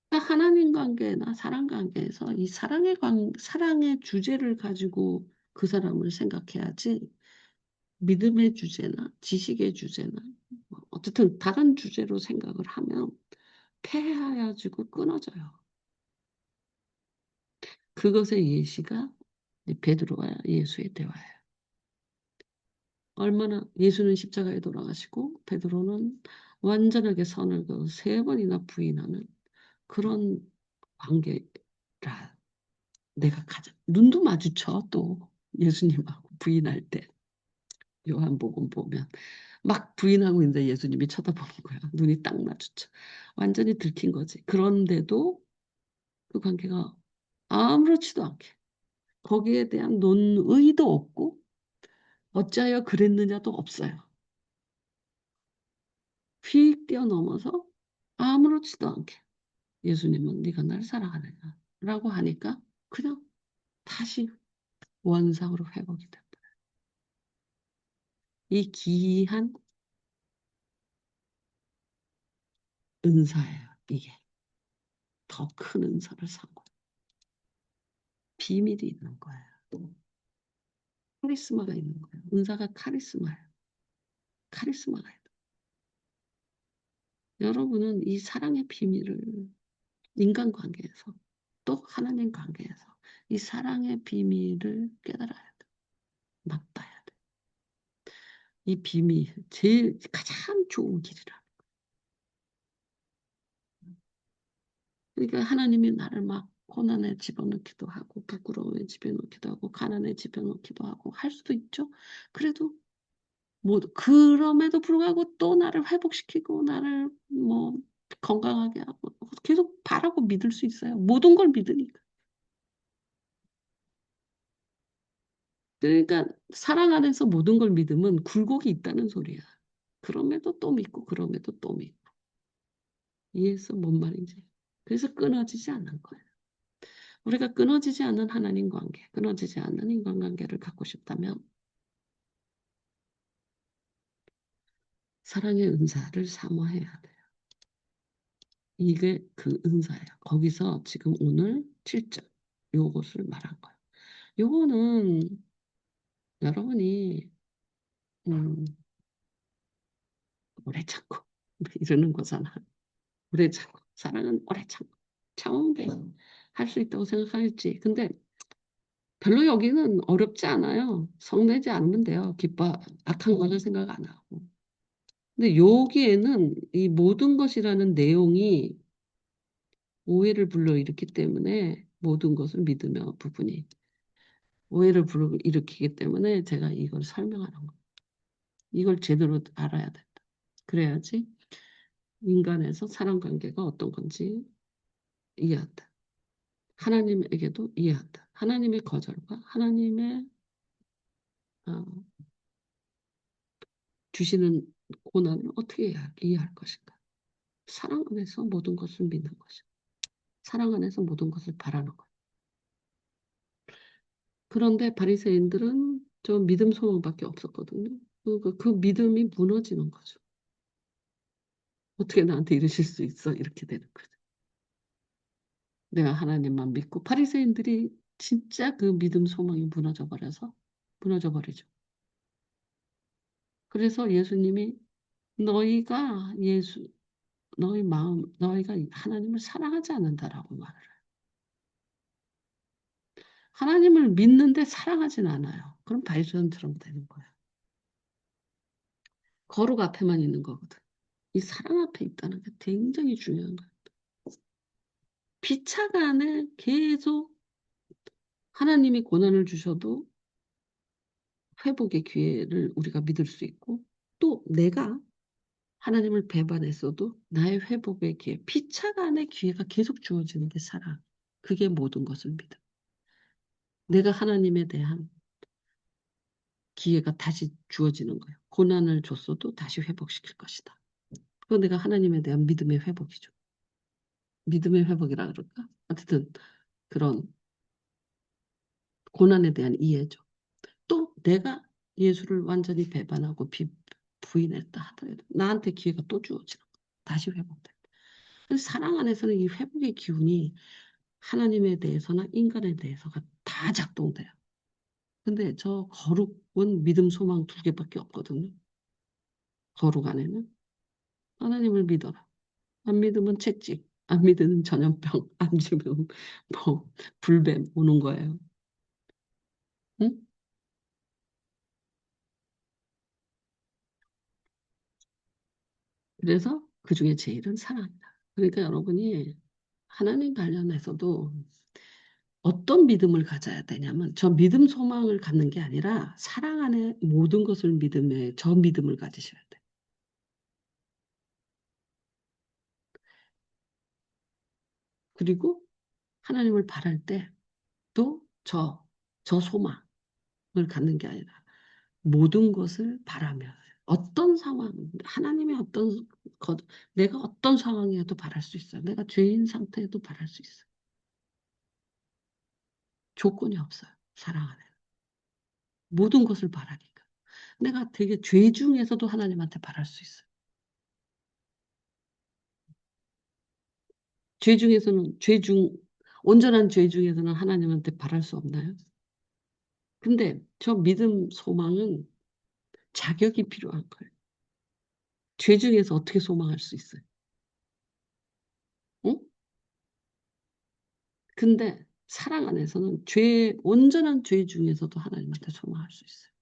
그러니까 하나님 관계나 사랑 관계에서 이 사랑의 주제를 가지고 그 사람을 생각해야지 믿음의 주제나 지식의 주제나 뭐 어쨌든 다른 주제로 생각을 하면 폐해가지고 끊어져요. 그것의 예시가 베드로와 예수의 대화예요. 얼마나 예수는 십자가에 돌아가시고 베드로는 완전하게 선을 그 세 번이나 부인하는 그런 관계라 내가 가장 눈도 마주쳐 또 예수님하고 부인할 때 요한복음 보면 막 부인하고 있는데 예수님이 쳐다보는 거야. 눈이 딱 마주쳐. 완전히 들킨 거지. 그런데도 그 관계가 아무렇지도 않게 거기에 대한 논의도 없고 어찌하여 그랬느냐도 없어요. 휙 뛰어넘어서 아무렇지도 않게 예수님은 네가 날 사랑하느냐 라고 하니까 그냥 다시 원상으로 회복이 된다. 이 기이한 은사예요. 이게 더 큰 은사를 산 거예요. 비밀이 있는 거예요. 카리스마가 있는 거예요. 은사가 카리스마예요. 카리스마가 있는 거예요. 여러분은 이 사랑의 비밀을 인간관계에서 또 하나님 관계에서 이 사랑의 비밀을 깨달아야 돼. 맛봐야 돼. 이 비밀 제일 가장 좋은 길이라. 그러니까 하나님이 나를 막 고난에 집어넣기도 하고 부끄러움에 집어넣기도 하고 가난에 집어넣기도 하고 할 수도 있죠. 그래도 뭐 그럼에도 불구하고 또 나를 회복시키고 나를 뭐 건강하게 하고 계속 바라고 믿을 수 있어요. 모든 걸 믿으니까. 그러니까 사랑 안에서 모든 걸 믿으면 굴곡이 있다는 소리야. 그럼에도 또 믿고 그럼에도 또 믿고. 이해했어? 뭔 말인지. 그래서 끊어지지 않는 거예요. 우리가 끊어지지 않는 하나님 관계, 끊어지지 않는 인간관계를 갖고 싶다면 사랑의 은사를 사모해야 돼요. 이게 그 은사예요. 거기서 지금 오늘 7절 요것을 말한 거예요. 요거는 여러분이 오래 참고 이러는 거잖아. 오래 참고 사랑은 오래 참고 참으면 돼. 할 수 있다고 생각하겠지. 근데 별로 여기는 어렵지 않아요. 성내지 않으면 돼요. 기뻐 악한 거는 생각 안 하고. 근데 여기에는 이 모든 것이라는 내용이 오해를 불러일으키기 때문에 모든 것을 믿으며 부분이 오해를 불러일으키기 때문에 제가 이걸 설명하는 거예요. 이걸 제대로 알아야 된다. 그래야지 인간에서 사람 관계가 어떤 건지 이해한다. 하나님에게도 이해한다. 하나님의 거절과 하나님의 어, 주시는 고난을 어떻게 이해할 것인가. 사랑 안에서 모든 것을 믿는 것이고 사랑 안에서 모든 것을 바라는 것. 그런데 바리새인들은 저 믿음 소망밖에 없었거든요. 그 믿음이 무너지는 거죠. 어떻게 나한테 이러실 수 있어? 이렇게 되는 거죠. 내가 하나님만 믿고 바리새인들이 진짜 그 믿음 소망이 무너져 버리죠. 그래서 예수님이 너희가 너희 마음 너희가 하나님을 사랑하지 않는다라고 말을 해요. 하나님을 믿는데 사랑하진 않아요. 그럼 바리새인처럼 되는 거예요. 거룩 앞에만 있는 거거든. 이 사랑 앞에 있다는 게 굉장히 중요한 거예요. 피차가 안에 계속 하나님이 고난을 주셔도 회복의 기회를 우리가 믿을 수 있고 또 내가 하나님을 배반했어도 나의 회복의 기회, 피차가 안에 기회가 계속 주어지는 게 사랑. 그게 모든 것을 믿음. 내가 하나님에 대한 기회가 다시 주어지는 거예요. 고난을 줬어도 다시 회복시킬 것이다. 그건 내가 하나님에 대한 믿음의 회복이죠. 믿음의 회복이라 그럴까? 어쨌든 그런 고난에 대한 이해죠. 또 내가 예수를 완전히 배반하고 부인했다 하더라도 나한테 기회가 또 주어지는 거야. 다시 회복돼. 그래서 사랑 안에서는 이 회복의 기운이 하나님에 대해서나 인간에 대해서가 다 작동돼요. 근데 저 거룩은 믿음, 소망 두 개밖에 없거든요. 거룩 안에는 하나님을 믿어라. 안 믿으면 채찍, 안 믿으면 전염병, 안 믿으면 뭐 불뱀 오는 거예요. 응? 그래서 그 중에 제일은 사랑이다. 그러니까 여러분이 하나님 관련해서도 어떤 믿음을 가져야 되냐면 저 믿음 소망을 갖는 게 아니라 사랑 안에 모든 것을 믿음에 저 믿음을 가지셔야 돼. 그리고 하나님을 바랄 때 또 저 소망을 갖는 게 아니라 모든 것을 바라며 어떤 상황, 하나님의 것, 내가 어떤 상황이어도 바랄 수 있어요. 내가 죄인 상태에도 바랄 수 있어요. 조건이 없어요. 사랑 안에. 모든 것을 바라니까. 내가 되게 죄 중에서도 하나님한테 바랄 수 있어요. 죄 중에서는 온전한 죄 중에서는 하나님한테 바랄 수 없나요? 근데 저 믿음, 소망은 자격이 필요한 거예요. 죄 중에서 어떻게 소망할 수 있어요? 응? 근데 사랑 안에서는 온전한 죄 중에서도 하나님한테 소망할 수 있어요.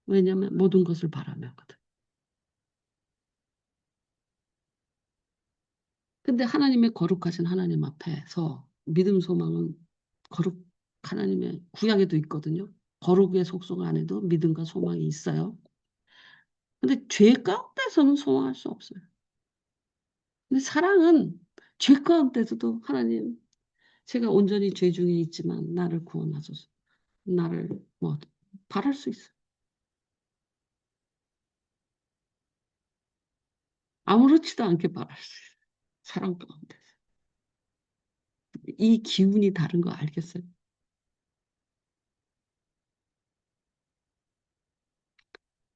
왜냐하면 모든 것을 바라면거든. 근데 하나님의 거룩하신 하나님 앞에서 믿음, 소망은 거룩, 하나님의 구약에도 있거든요. 거룩의 속성 안에도 믿음과 소망이 있어요. 근데 죄 가운데서는 소망할 수 없어요. 근데 사랑은 죄 가운데서도 하나님, 제가 온전히 죄 중에 있지만 나를 구원하소서. 나를 뭐 바랄 수 있어요. 아무렇지도 않게 말할 수 있어요. 사랑 가운데서. 이 기운이 다른 거 알겠어요?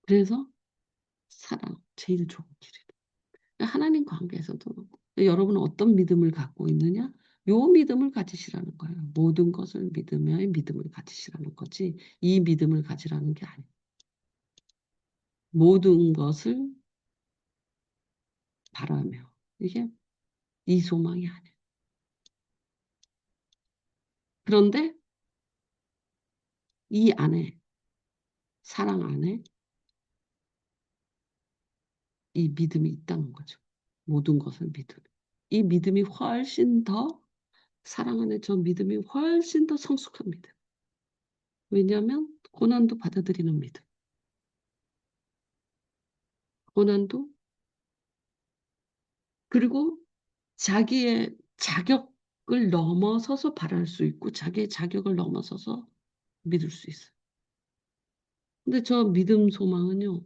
그래서 사랑, 제일 좋은 길이다. 하나님 관계에서도 여러분은 어떤 믿음을 갖고 있느냐? 요 믿음을 가지시라는 거예요. 모든 것을 믿으며 믿음을 가지시라는 거지. 이 믿음을 가지라는 게 아니에요. 모든 것을 바라며. 이게 이 소망이 아니에요. 그런데 이 안에, 사랑 안에 이 믿음이 있다는 거죠. 모든 것을 믿음. 이 믿음이 훨씬 더, 사랑 안에 저 믿음이 훨씬 더 성숙한 믿음. 왜냐하면 고난도 받아들이는 믿음. 고난도, 그리고 자기의 자격을 넘어서서 바랄 수 있고 자기의 자격을 넘어서서 믿을 수 있어요. 근데 저 믿음 소망은요.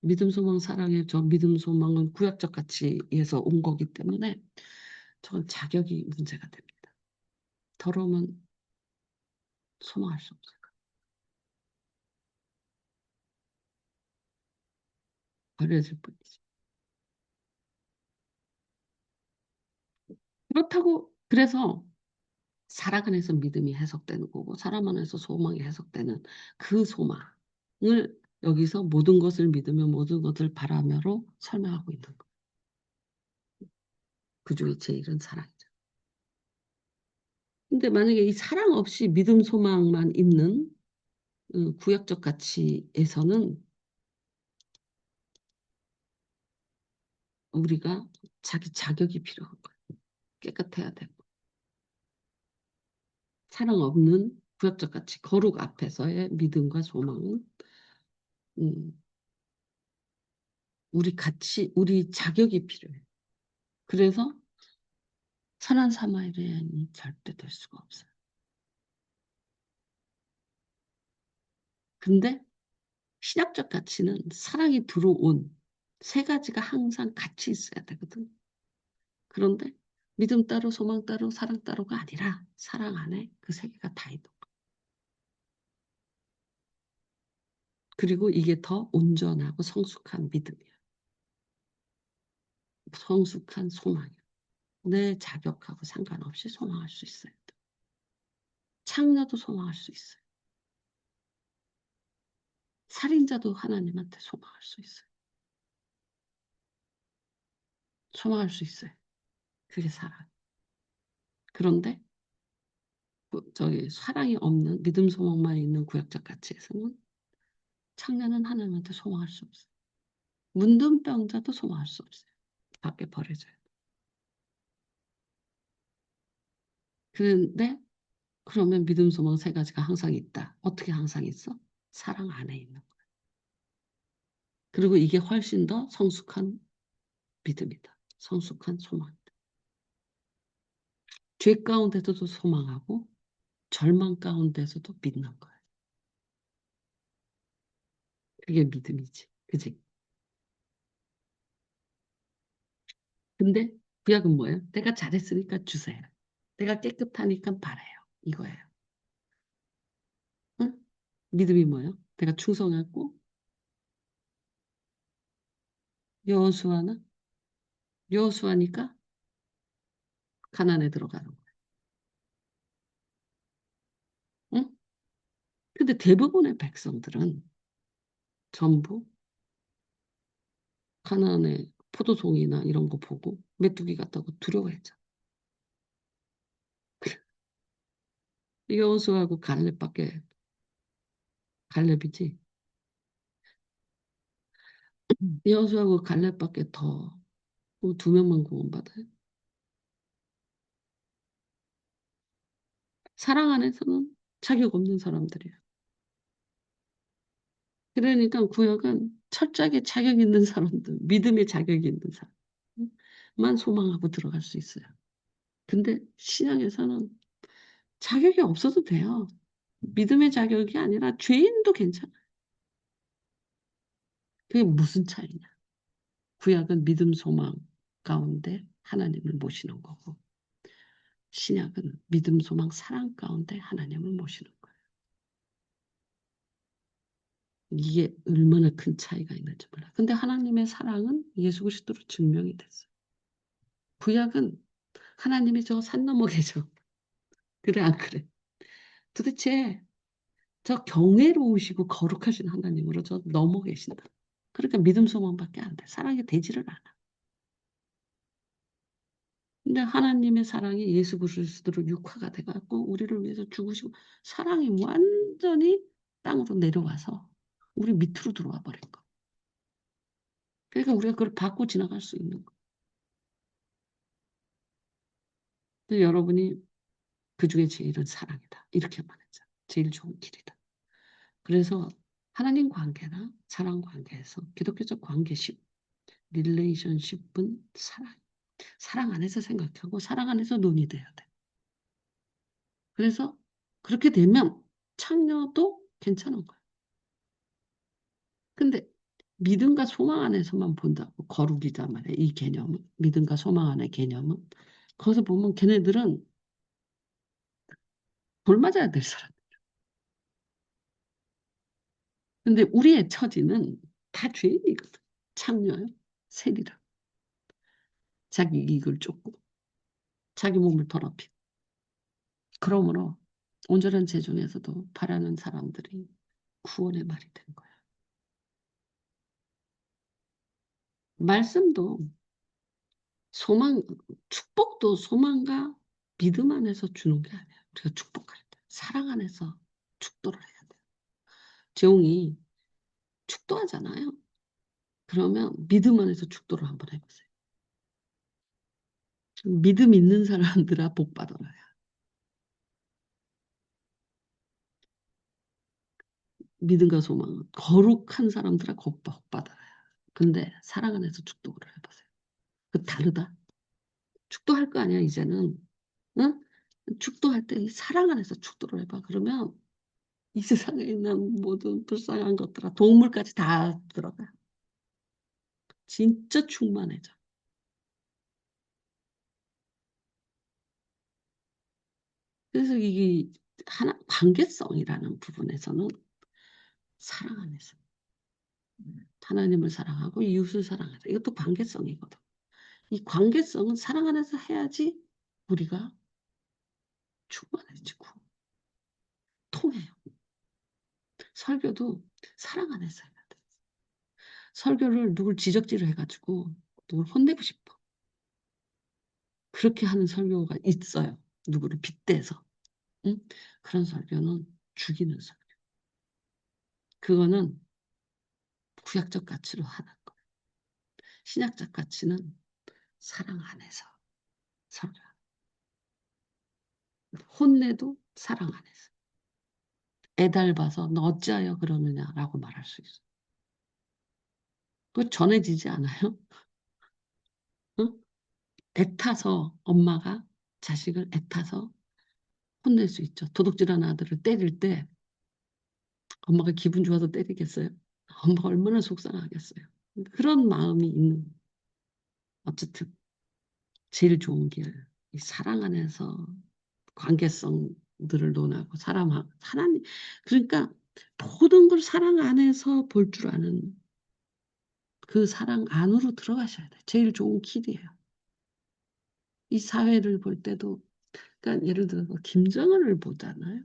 믿음 소망 사랑의 저 믿음 소망은 구약적 가치에서 온 거기 때문에 저건 자격이 문제가 됩니다. 더러우면 소망할 수 없어요. 버려질 뿐이지. 그렇다고 그래서 사랑 안에서 믿음이 해석되는 거고 사람 안에서 소망이 해석되는 그 소망을 여기서 모든 것을 믿으며 모든 것을 바라며로 설명하고 있는 거예요. 그 중에 제일은 사랑이죠. 근데 만약에 이 사랑 없이 믿음 소망만 있는 구약적 가치에서는 우리가 자기 자격이 필요한 거예요. 깨끗해야 되고 사랑 없는 구약적 가치 거룩 앞에서의 믿음과 소망은 음, 우리 자격이 필요해요. 그래서 선한 사마리아인이 절대 될 수가 없어요. 근데 신약적 가치는 사랑이 들어온 세 가지가 항상 같이 있어야 되거든. 그런데 믿음 따로 소망 따로 사랑 따로가 아니라 사랑 안에 그 세 개가 다 있는 거예요. 그리고 이게 더 온전하고 성숙한 믿음이야. 성숙한 소망이야. 내 자격하고 상관없이 소망할 수 있어요. 창녀도 소망할 수 있어요. 살인자도 하나님한테 소망할 수 있어요. 소망할 수 있어요. 그게 사랑. 그런데 저기 사랑이 없는 믿음 소망만 있는 구약적 가치에서는 창녀는 하나님한테 소망할 수 없어요. 문둥병자도 소망할 수 없어요. 밖에 버려져요. 그런데 그러면 믿음 소망 세 가지가 항상 있다. 어떻게 항상 있어? 사랑 안에 있는 거예요. 그리고 이게 훨씬 더 성숙한 믿음이다. 성숙한 소망이다. 죄 가운데서도 소망하고 절망 가운데서도 믿는 거예요. 그게 믿음이지. 그지? 근데 구약은 뭐예요? 내가 잘했으니까 주세요. 내가 깨끗하니까 바래요. 이거예요. 응? 믿음이 뭐예요? 내가 충성했고 여호수아는 여호수아니까 가나안에 들어가는 거예요. 응? 근데 대부분의 백성들은 전부 가나안의 포도송이나 이런 거 보고 메뚜기 같다고 두려워했죠. 여호수아하고 갈렙밖에 갈렙이지. 여호수아하고 갈렙밖에 더 두 명만 구원받아요. 사랑 안에서는 자격 없는 사람들이에요. 그러니까 구약은 철저하게 자격 있는 사람들, 믿음의 자격이 있는 사람만 소망하고 들어갈 수 있어요. 근데 신약에서는 자격이 없어도 돼요. 믿음의 자격이 아니라 죄인도 괜찮아요. 그게 무슨 차이냐? 구약은 믿음, 소망 가운데 하나님을 모시는 거고, 신약은 믿음, 소망, 사랑 가운데 하나님을 모시는 거예요. 이게 얼마나 큰 차이가 있는지 몰라. 근데 하나님의 사랑은 예수 그리스도로 증명이 됐어요. 구약은 하나님이 저 산 넘어 계셔. 그래, 안 그래? 도대체 저 경외로우시고 거룩하신 하나님으로 저 넘어 계신다. 그러니까 믿음, 소망밖에 안 돼. 사랑이 되지를 않아. 근데 하나님의 사랑이 예수 그리스도로 육화가 돼갖고 우리를 위해서 죽으시고 사랑이 완전히 땅으로 내려와서 우리 밑으로 들어와 버린 거. 그러니까 우리가 그걸 받고 지나갈 수 있는 거. 근데 여러분이 그 중에 제일은 사랑이다. 이렇게 말했죠. 제일 좋은 길이다. 그래서 하나님 관계나 사랑 관계에서 기독교적 관계십, 릴레이션십은 사랑. 사랑 안에서 생각하고 사랑 안에서 논의돼야 돼. 그래서 그렇게 되면 창녀도 괜찮은 거야. 근데 믿음과 소망 안에서만 본다고 거룩이단 말이야. 이 개념은 믿음과 소망 안의 개념은 거기서 보면 걔네들은 돌 맞아야 될 사람. 근데 우리의 처지는 다 죄인이거든. 창녀요, 세리라. 자기 이익을 쫓고 자기 몸을 더럽히고. 그러므로 온전한 재중에서도 바라는 사람들이 구원의 말이 된 거야. 말씀도 소망, 축복도 소망과 믿음 안에서 주는 게 아니야. 우리가 축복할 때 사랑 안에서 축도를 해야 돼. 재홍이 축도하잖아요. 그러면 믿음 안에서 축도를 한번 해보세요. 믿음 있는 사람들아 복 받아라. 믿음과 소망은 거룩한 사람들아 복 받아라. 근데 사랑 안에서 축도를 해보세요. 그 다르다. 축도할 거 아니야 이제는. 응? 축도할 때 이 사랑 안에서 축도를 해봐. 그러면 이 세상에 있는 모든 불쌍한 것들아 동물까지 다 들어가. 진짜 충만해져. 그래서 이게 하나 관계성이라는 부분에서는 사랑 안에서 하나님을 사랑하고 이웃을 사랑하자. 이것도 관계성이거든. 이 관계성은 사랑 안에서 해야지 우리가 충만해지고 통해요. 설교도 사랑 안에서 해야 돼. 설교를 누굴 지적질을 해가지고 누굴 혼내고 싶어. 그렇게 하는 설교가 있어요. 누구를 빗대서. 응? 그런 설교는 죽이는 설교. 그거는 구약적 가치로 하는 거. 신약적 가치는 사랑 안에서 설교. 혼내도 사랑 안에서. 애달봐서 너 어찌하여 그러느냐라고 말할 수 있어. 그거 전해지지 않아요? 응? 애타서 엄마가 자식을 애타서 혼낼 수 있죠. 도둑질하는 아들을 때릴 때 엄마가 기분 좋아서 때리겠어요? 엄마가 얼마나 속상하겠어요. 그런 마음이 있는 어쨌든 제일 좋은 길, 이 사랑 안에서 관계성들을 논하고 하나님 그러니까 모든 걸 사랑 안에서 볼 줄 아는 그 사랑 안으로 들어가셔야 돼. 제일 좋은 길이에요. 이 사회를 볼 때도 그러니까 예를 들어서 김정은을 보잖아요.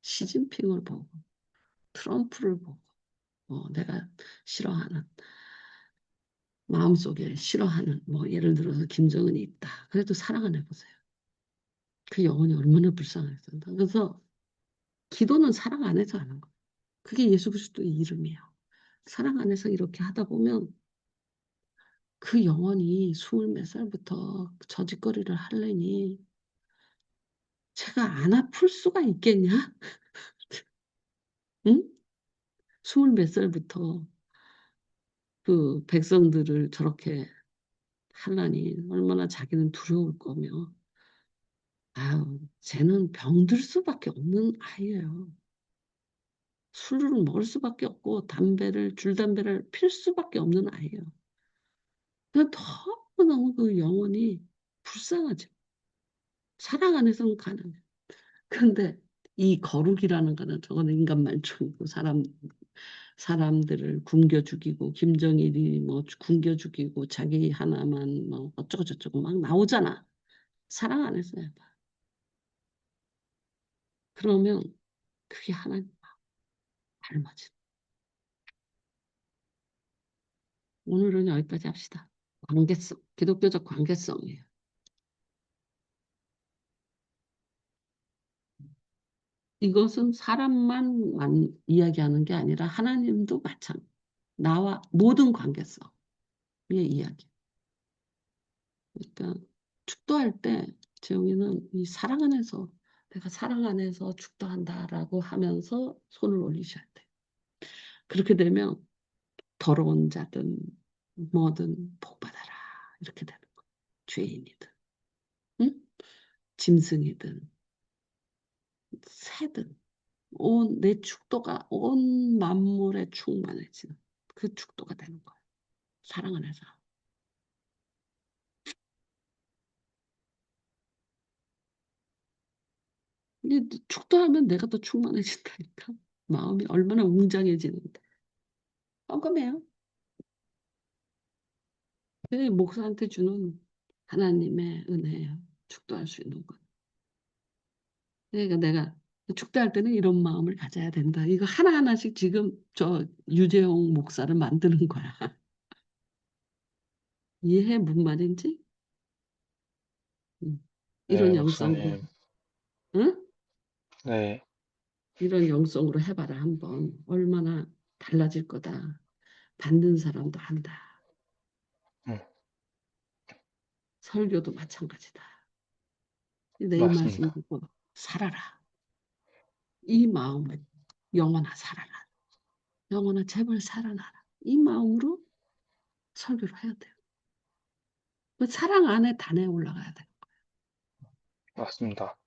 시진핑을 보고 트럼프를 보고 내가 싫어하는 마음속에 싫어하는 뭐 예를 들어서 김정은이 있다. 그래도 사랑을 해보세요. 그 영혼이 얼마나 불쌍했어요. 그래서 기도는 사랑 안에서 하는 거예요. 그게 예수 그리스도의 이름이에요. 사랑 안에서 이렇게 하다 보면 그 영혼이 20몇 살부터 저짓거리를 하려니 제가 안 아플 수가 있겠냐? 응? 20몇 살부터 그 백성들을 저렇게 하려니 얼마나 자기는 두려울 거며 아유 쟤는 병들 수밖에 없는 아이예요. 술을 먹을 수밖에 없고 줄담배를 필 수밖에 없는 아이예요. 난 너무너무 그 영혼이 불쌍하지. 사랑 안에서는 가능해. 근데 이 거룩이라는 거는 저거는 인간 말종이고 사람들을 굶겨 죽이고 김정일이 뭐 굶겨 죽이고 자기 하나만 뭐 어쩌고 저쩌고 막 나오잖아. 사랑 안에서 해봐. 그러면 그게 하나님 닮아지. 오늘은 여기까지 합시다. 관계성, 기독교적 관계성이에요. 이것은 사람만 이야기하는 게 아니라 하나님도 마찬가지. 나와 모든 관계성의 이야기. 그러니까 축도할 때 재용이는 이 사랑 안에서 내가 사랑 안에서 축도한다라고 하면서 손을 올리셔야 돼. 그렇게 되면 더러운 자든 뭐든 복 받아라 이렇게 되는 거야. 죄인이든, 응? 짐승이든, 새든 온 내 축도가 온 만물에 충만해지는 그 축도가 되는 거야. 사랑 안에서. 근데 축도하면 내가 더 충만해진다니까. 마음이 얼마나 웅장해지는데. 깜깜해요. 그게 목사한테 주는 하나님의 은혜예요. 축도할 수 있는 것. 그러니까 내가 축도할 때는 이런 마음을 가져야 된다. 이거 하나하나씩 지금 저 유재홍 목사를 만드는 거야. 이해해? 무슨 말인지? 응.
네,
이런 영성으로,
목사님.
응?
네,
이런 영성으로 해봐라, 한번. 얼마나 달라질 거다. 받는 사람도 한다.
음,
설교도 마찬가지다. 내 이 말씀
맞습니다.
듣고 살아라. 이 마음을 영원아 살아라. 영원아 제발 살아나라. 이 마음으로 설교를 해야 돼요. 그 사랑 안에 단에 올라가야 돼.
맞습니다.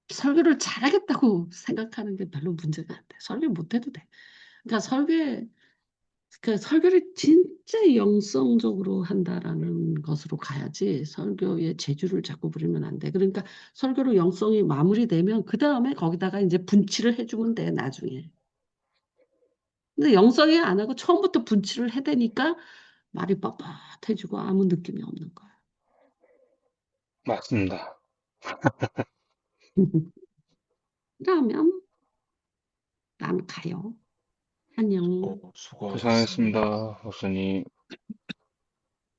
설교를 잘하겠다고 생각하는 게 별로 문제가 안 돼. 설교 못해도 돼. 그러니까 설교를 진짜 영성적으로 한다라는 것으로 가야지 설교의 재주를 자꾸 부리면 안 돼. 그러니까 설교로 영성이 마무리되면 그 다음에 거기다가 이제 분칠을 해주면 돼, 나중에. 근데 영성이 안 하고 처음부터 분칠을 해대니까 말이 뻣뻣해지고 아무 느낌이 없는 거야.
맞습니다.
그러면 난 가요. 안녕.
수고하셨습니다.
고생하셨습니다, 목사님.